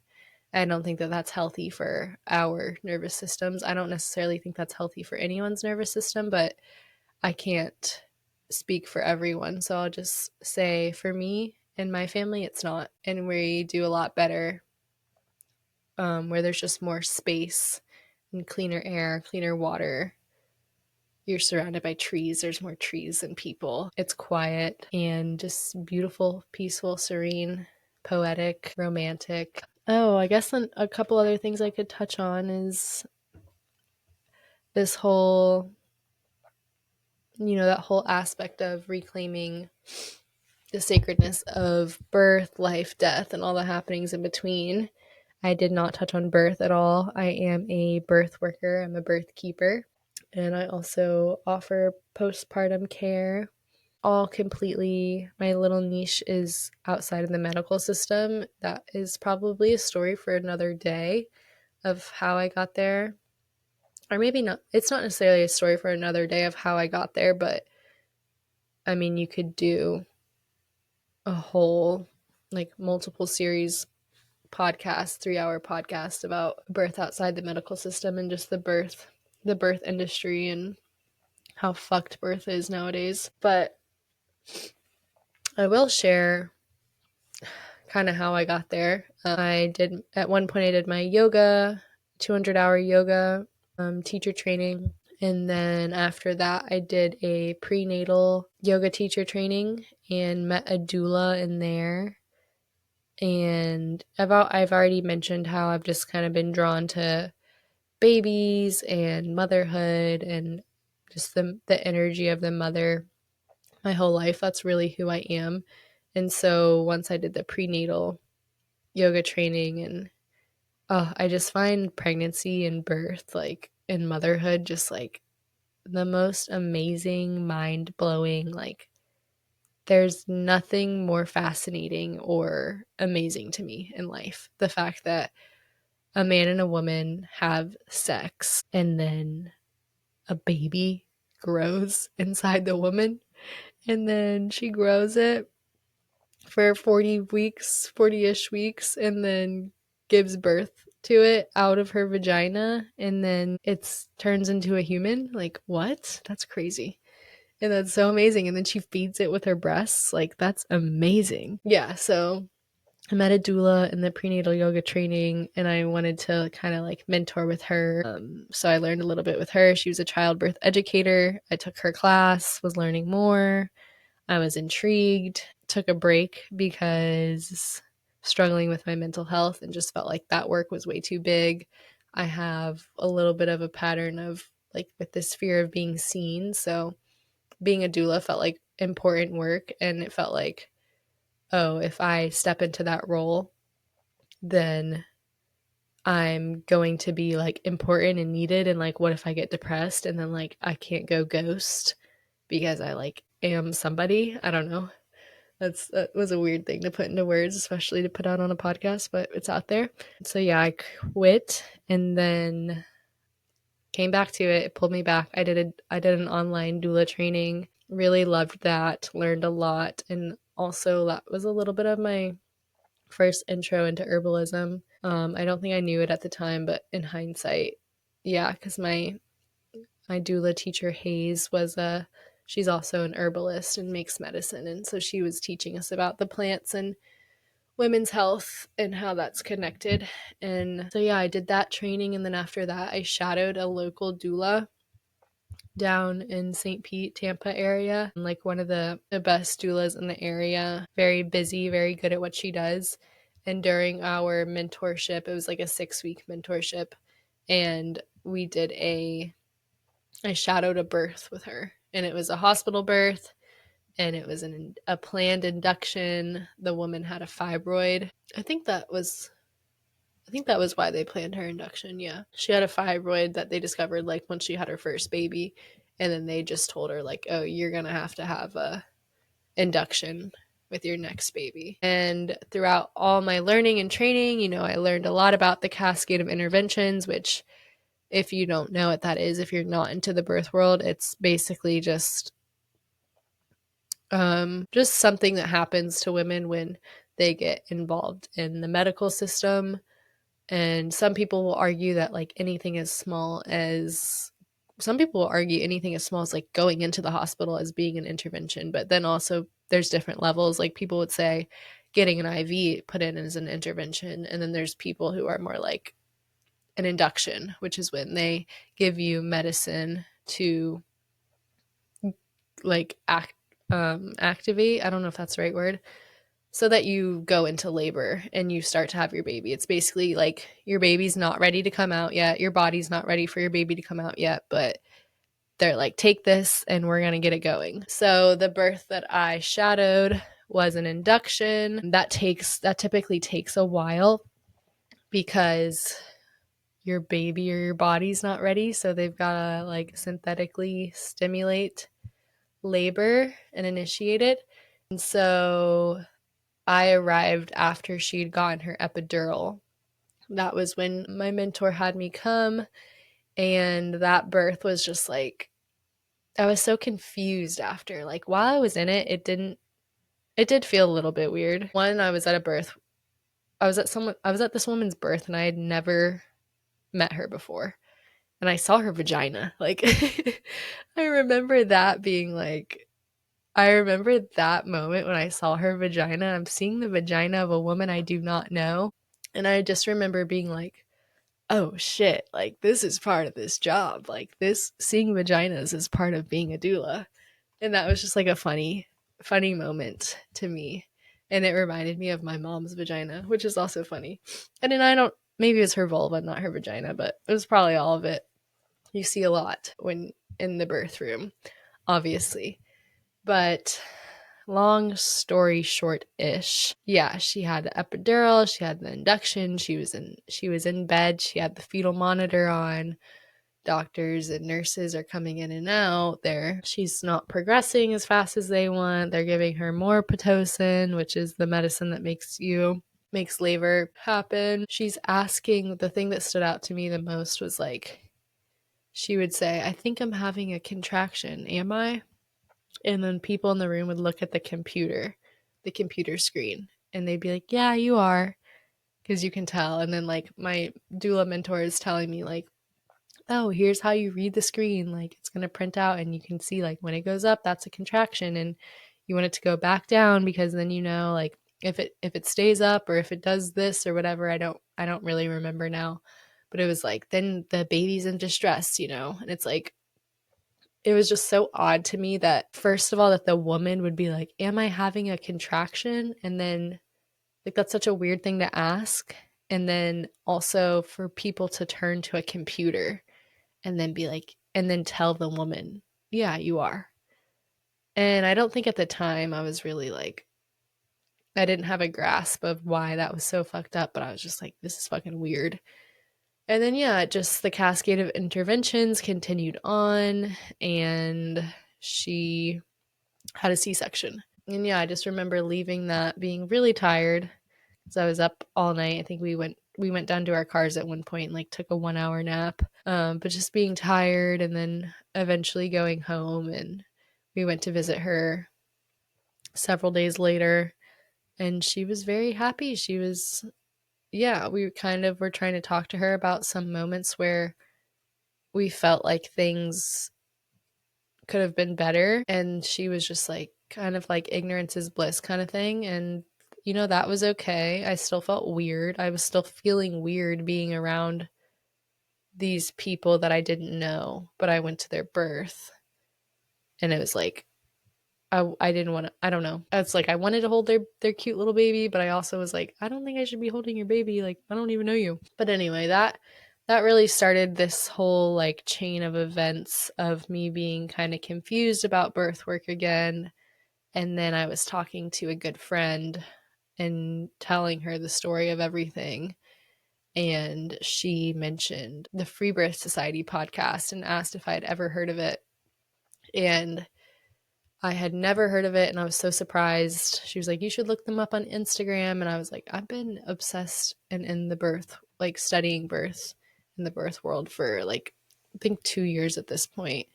I don't think that that's healthy for our nervous systems. I don't necessarily think that's healthy for anyone's nervous system, but I can't speak for everyone. So I'll just say for me and my family, it's not. And we do a lot better where there's just more space and cleaner air, cleaner water. You're surrounded by trees. There's more trees than people. It's quiet and just beautiful, peaceful, serene, poetic, romantic. Oh, I guess then a couple other things I could touch on is this whole, that whole aspect of reclaiming the sacredness of birth, life, death, and all the happenings in between. I did not touch on birth at all. I am a birth worker. I'm a birth keeper. And I also offer postpartum care. All completely, my little niche is outside of the medical system. That is probably a story for another day of how I got there. Or maybe not. It's not necessarily a story for another day of how I got there, but I mean, you could do a whole, like, multiple series podcast, 3-hour podcast about birth outside the medical system and just the birth industry and how fucked birth is nowadays. But I will share kind of how I got there. At one point I did my yoga, 200-hour yoga teacher training. And then after that, I did a prenatal yoga teacher training and met a doula in there. And I've already mentioned how I've just kind of been drawn to babies and motherhood and just the energy of the mother my whole life. That's really who I am. And so once I did the prenatal yoga training, and I just find pregnancy and birth, like, and motherhood, just like the most amazing, mind-blowing, like, there's nothing more fascinating or amazing to me in life. The fact that a man and a woman have sex and then a baby grows inside the woman, and then she grows it for 40-ish weeks, and then gives birth to it out of her vagina, and then it turns into a human. Like, what? That's crazy. And that's so amazing. And then she feeds it with her breasts. Like, that's amazing. Yeah, so I met a doula in the prenatal yoga training, and I wanted to kind of like mentor with her. So I learned a little bit with her. She was a childbirth educator. I took her class, was learning more. I was intrigued, took a break because struggling with my mental health and just felt like that work was way too big. I have a little bit of a pattern of, like, with this fear of being seen. So being a doula felt like important work, and it felt like, oh, if I step into that role, then I'm going to be, like, important and needed. And, like, what if I get depressed and then, like, I can't go ghost because I, like, am somebody? I don't know. That was a weird thing to put into words, especially to put out on a podcast, but it's out there. So yeah, I quit and then came back to it. It pulled me back. I did an online doula training. Really loved that. Learned a lot. And also that was a little bit of my first intro into herbalism. I don't think I knew it at the time, but in hindsight, yeah, because my doula teacher Hayes she's also an herbalist and makes medicine, and so she was teaching us about the plants and women's health and how that's connected. And so, yeah, I did that training. And then after that, I shadowed a local doula down in St. Pete, Tampa area. Like one of the best doulas in the area. Very busy, very good at what she does. And during our mentorship, it was like a 6-week mentorship. And I shadowed a birth with her. And it was a hospital birth. And it was a planned induction. The woman had a fibroid. I think that was why they planned her induction. Yeah. She had a fibroid that they discovered like when she had her first baby. And then they just told her like, oh, you're going to have a induction with your next baby. And throughout all my learning and training, I learned a lot about the cascade of interventions, which if you don't know what that is, if you're not into the birth world, it's basically just something that happens to women when they get involved in the medical system. And some people will argue that like anything as small as like going into the hospital as being an intervention. But then also there's different levels. Like people would say getting an IV put in as an intervention. And then there's people who are more like an induction, which is when they give you medicine to like activate. I don't know if that's the right word. So that you go into labor and you start to have your baby. It's basically like your baby's not ready to come out yet. Your body's not ready for your baby to come out yet, but they're like, take this and we're going to get it going. So the birth that I shadowed was an induction. That typically takes a while because your baby or your body's not ready. So they've got to like synthetically stimulate labor and initiate it. And so I arrived after she'd gotten her epidural. That was when my mentor had me come, and that birth was just like, I was so confused after. Like while I was in it, it did feel a little bit weird. When I was at a birth, I was at this woman's birth and I had never met her before. And I saw her vagina. Like I remember that being like, I remember that moment when I saw her vagina. I'm seeing the vagina of a woman I do not know. And I just remember being like, oh shit, like this is part of this job. Like this, seeing vaginas is part of being a doula. And that was just like a funny moment to me. And it reminded me of my mom's vagina, which is also funny. And then maybe it's her vulva, not her vagina, but it was probably all of it. You see a lot when in the birth room, obviously. But long story short-ish, yeah, she had the epidural, she had the induction, she was in bed, she had the fetal monitor on. Doctors and nurses are coming in and out there. She's not progressing as fast as they want. They're giving her more Pitocin, which is the medicine that makes labor happen. She's asking, the thing that stood out to me the most was like, she would say, I think I'm having a contraction. Am I? And then people in the room would look at the computer screen, and they'd be like, yeah, you are, because you can tell. And then like my doula mentor is telling me like, oh, here's how you read the screen. Like it's going to print out and you can see like when it goes up, that's a contraction, and you want it to go back down because then like if it stays up or if it does this or whatever. I don't really remember now, but it was like then the baby's in distress, and it's like it was just so odd to me that first of all that the woman would be like, am I having a contraction? And then like that's such a weird thing to ask. And then also for people to turn to a computer and then be like, and then tell the woman, yeah, you are. And I don't think at the time I was really like, I didn't have a grasp of why that was so fucked up, but I was just like, this is fucking weird. And then, yeah, just the cascade of interventions continued on, and she had a C-section. And yeah, I just remember leaving that being really tired because I was up all night. I think we went down to our cars at one point and like took a 1-hour nap. But just being tired, and then eventually going home, and we went to visit her several days later, and she was very happy. She was, yeah, we kind of were trying to talk to her about some moments where we felt like things could have been better, and she was just like kind of like ignorance is bliss kind of thing. And that was okay. I still felt weird. I was still feeling weird being around these people that I didn't know, but I went to their birth, and it was like, I didn't want to, I don't know. It's like I wanted to hold their cute little baby, but I also was like, I don't think I should be holding your baby. Like, I don't even know you. But anyway, that really started this whole like chain of events of me being kind of confused about birth work again. And then I was talking to a good friend and telling her the story of everything. And she mentioned the Free Birth Society podcast and asked if I'd ever heard of it. And I had never heard of it, and I was so surprised. She was like, you should look them up on Instagram. And I was like, I've been obsessed and in the birth, like studying birth in the birth world for like, I think 2 years at this point.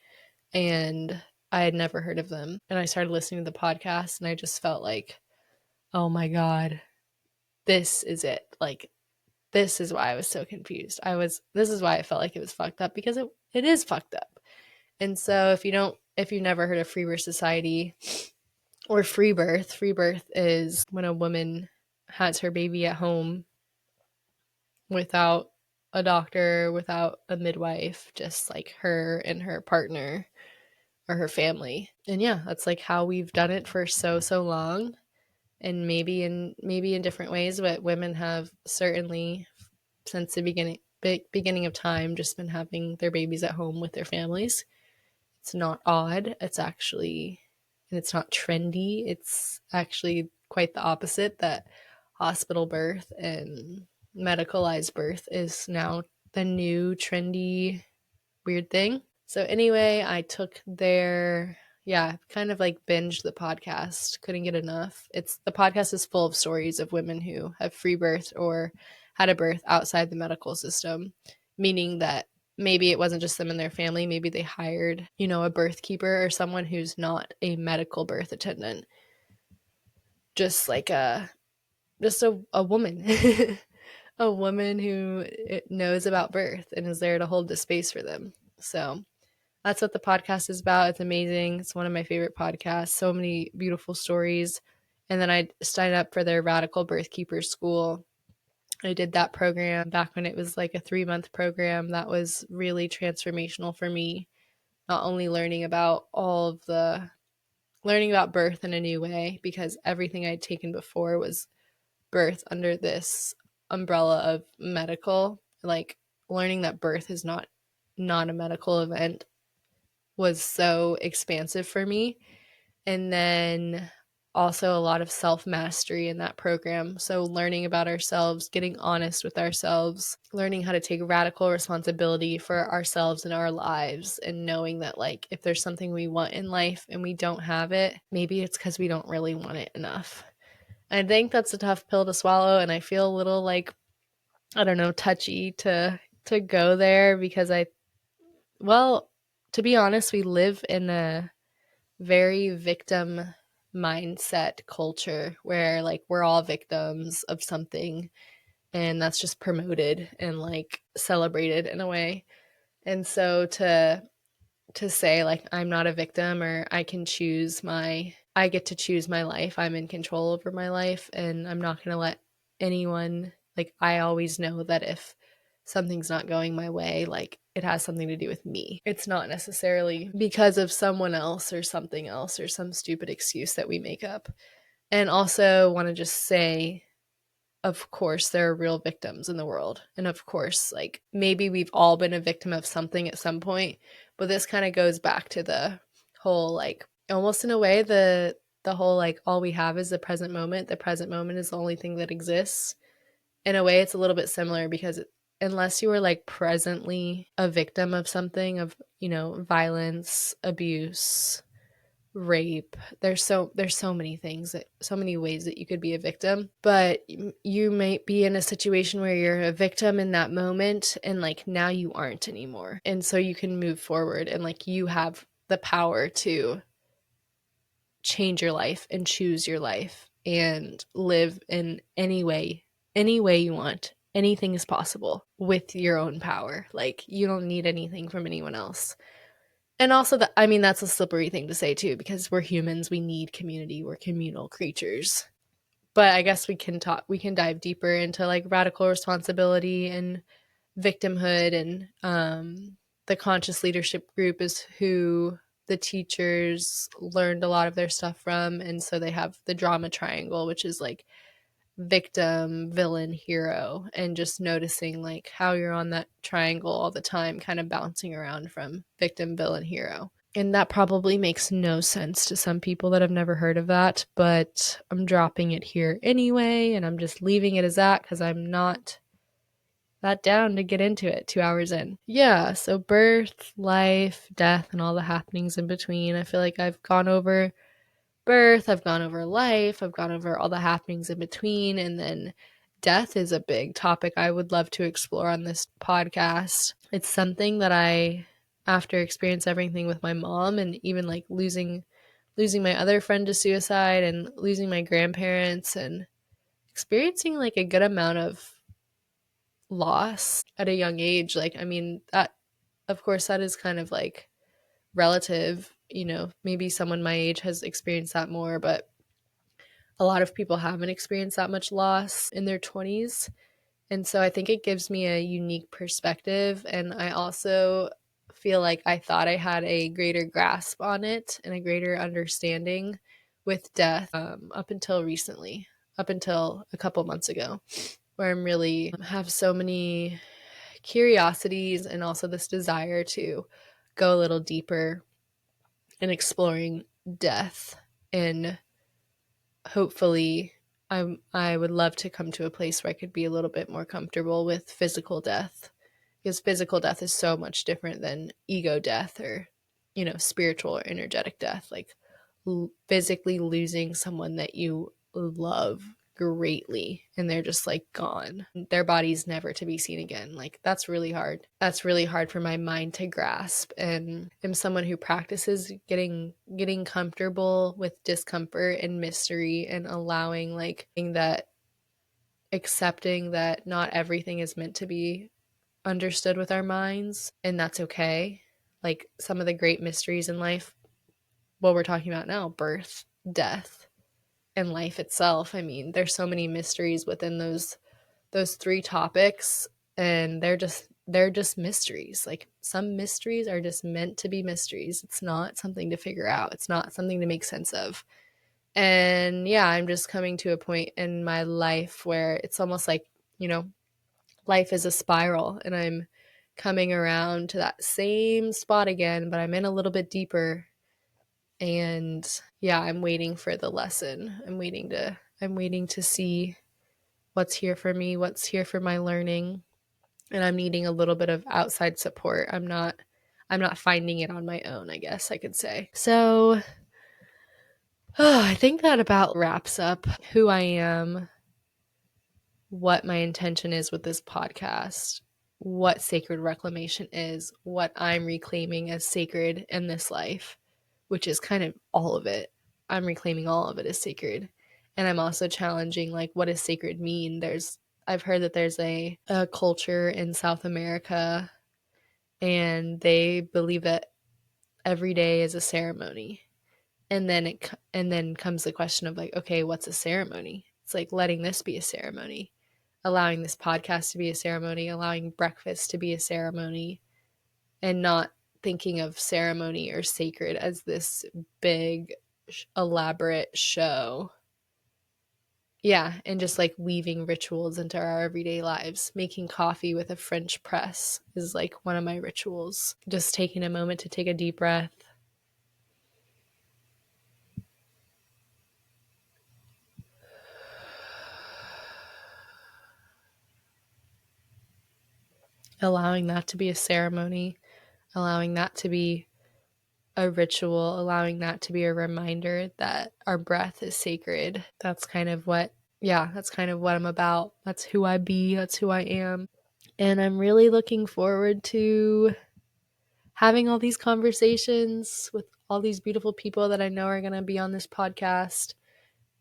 And I had never heard of them. And I started listening to the podcast, and I just felt like, oh my God, this is it. Like, this is why I was so confused. This is why I felt like it was fucked up, because it is fucked up. And so if you've never heard of Free Birth Society or free birth is when a woman has her baby at home without a doctor, without a midwife, just like her and her partner or her family. And yeah, that's like how we've done it for so long. And maybe in different ways, but women have certainly since the beginning of time just been having their babies at home with their families. It's not odd. It's actually, and it's not trendy. It's actually quite the opposite, that hospital birth and medicalized birth is now the new trendy weird thing. So anyway, I took kind of like binged the podcast. Couldn't get enough. The podcast is full of stories of women who have free birth or had a birth outside the medical system, meaning that maybe it wasn't just them and their family. Maybe they hired, a birth keeper or someone who's not a medical birth attendant. Just like a woman, a woman who knows about birth and is there to hold the space for them. So that's what the podcast is about. It's amazing. It's one of my favorite podcasts. So many beautiful stories. And then I signed up for their Radical Birth Keepers School. I did that program back when it was like a 3-month program. That was really transformational for me. Not only learning about birth in a new way, because everything I'd taken before was birth under this umbrella of medical. Like, learning that birth is not a medical event was so expansive for me. And then also a lot of self-mastery in that program. So learning about ourselves, getting honest with ourselves, learning how to take radical responsibility for ourselves and our lives, and knowing that like if there's something we want in life and we don't have it, maybe it's because we don't really want it enough. I think that's a tough pill to swallow, and I feel a little like, I don't know, touchy to go there, because to be honest, we live in a very victim mindset culture where like we're all victims of something, and that's just promoted and like celebrated in a way. And so to say like I'm not a victim, or I get to choose my life, I'm in control over my life, and I'm not going to let anyone, like, I always know that if something's not going my way, like it has something to do with me. It's not necessarily because of someone else or something else or some stupid excuse that we make up. And also want to just say, of course, there are real victims in the world. And of course, like maybe we've all been a victim of something at some point, but this kind of goes back to the whole, like, almost in a way, the whole, like, all we have is the present moment. The present moment is the only thing that exists. In a way, it's a little bit similar, because unless you were like presently a victim of something, of, violence, abuse, rape, there's so many things, so many ways that you could be a victim, but you might be in a situation where you're a victim in that moment, and like now you aren't anymore, and so you can move forward, and like you have the power to change your life and choose your life and live in any way you want. Anything is possible with your own power. Like, you don't need anything from anyone else. And also, that's a slippery thing to say too, because we're humans. We need community. We're communal creatures. But I guess we can dive deeper into like radical responsibility and victimhood, and the conscious leadership group is who the teachers learned a lot of their stuff from. And so they have the drama triangle, which is like victim, villain, hero, and just noticing like how you're on that triangle all the time, kind of bouncing around from victim, villain, hero. And that probably makes no sense to some people that have never heard of that, but I'm dropping it here anyway, and I'm just leaving it as that because I'm not that down to get into it 2 hours in. Yeah, so birth, life, death, and all the happenings in between. I feel like I've gone over birth, I've gone over life, I've gone over all the happenings in between, and then death is a big topic I would love to explore on this podcast. It's something that after experience everything with my mom, and even like losing my other friend to suicide, and losing my grandparents, and experiencing like a good amount of loss at a young age. Like, I mean, that, of course, that is kind of like relative, maybe someone my age has experienced that more, but a lot of people haven't experienced that much loss in their 20s. And so I think it gives me a unique perspective. And I also feel like I thought I had a greater grasp on it and a greater understanding with death up until recently, up until a couple months ago, where I'm really have so many curiosities and also this desire to go a little deeper in exploring death. And hopefully I would love to come to a place where I could be a little bit more comfortable with physical death, because physical death is so much different than ego death, or spiritual or energetic death. Like physically losing someone that you love greatly and they're just like gone, their body's never to be seen again. Like that's really hard for my mind to grasp. And I'm someone who practices getting comfortable with discomfort and mystery, and allowing like that, accepting that not everything is meant to be understood with our minds, and that's okay. Like some of the great mysteries in life, what we're talking about now, birth, death, and life itself. I mean, there's so many mysteries within those three topics, and they're just mysteries. Like some mysteries are just meant to be mysteries. It's not something to figure out. It's not something to make sense of. And yeah, I'm just coming to a point in my life where it's almost like, life is a spiral, and I'm coming around to that same spot again, but I'm in a little bit deeper. And yeah, I'm waiting for the lesson. I'm waiting to see what's here for me, what's here for my learning. And I'm needing a little bit of outside support. I'm not finding it on my own, I guess I could say. So I think that about wraps up who I am, what my intention is with this podcast, what sacred reclamation is, what I'm reclaiming as sacred in this life, which is kind of all of it. I'm reclaiming all of it as sacred. And I'm also challenging, like, what does sacred mean? I've heard that there's a culture in South America, and they believe that every day is a ceremony. And then comes the question of like, okay, what's a ceremony? It's like letting this be a ceremony, allowing this podcast to be a ceremony, allowing breakfast to be a ceremony, and not thinking of ceremony or sacred as this big, elaborate show. Yeah, and just like weaving rituals into our everyday lives. Making coffee with a French press is like one of my rituals. Just taking a moment to take a deep breath. Allowing that to be a ceremony, allowing that to be a ritual, allowing that to be a reminder that our breath is sacred. That's kind of what I'm about. That's who I be. That's who I am. And I'm really looking forward to having all these conversations with all these beautiful people that I know are going to be on this podcast,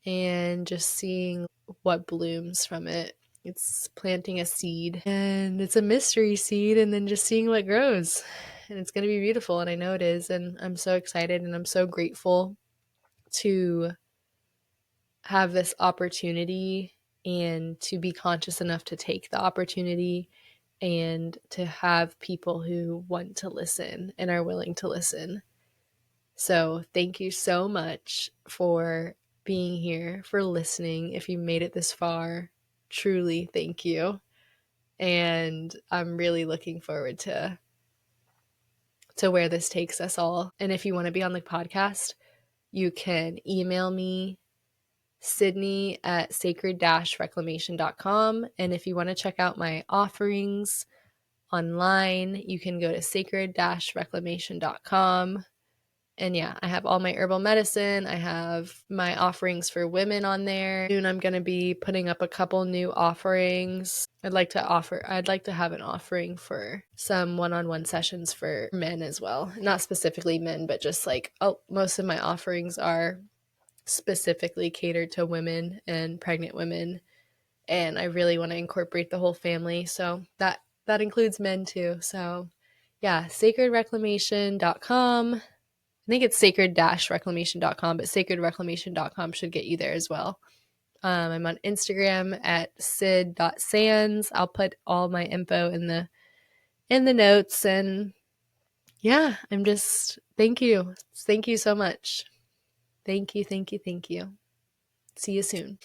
and just seeing what blooms from it. It's planting a seed, and it's a mystery seed, and then just seeing what grows. And it's going to be beautiful, and I know it is. And I'm so excited, and I'm so grateful to have this opportunity and to be conscious enough to take the opportunity and to have people who want to listen and are willing to listen. So thank you so much for being here, for listening. If you made it this far, truly thank you. And I'm really looking forward to where this takes us all. And if you want to be on the podcast, you can email me, Sydney at sacred-reclamation.com. And if you want to check out my offerings online, you can go to sacred-reclamation.com. And yeah, I have all my herbal medicine. I have my offerings for women on there. Soon I'm going to be putting up a couple new offerings. I'd like to have an offering for some one-on-one sessions for men as well. Not specifically men, but just like, most of my offerings are specifically catered to women and pregnant women. And I really want to incorporate the whole family. So that includes men too. So yeah, sacredreclamation.com. I think it's sacred-reclamation.com, but sacredreclamation.com should get you there as well. I'm on Instagram at sid.sands. I'll put all my info in the notes. And yeah, thank you. Thank you so much. Thank you. See you soon.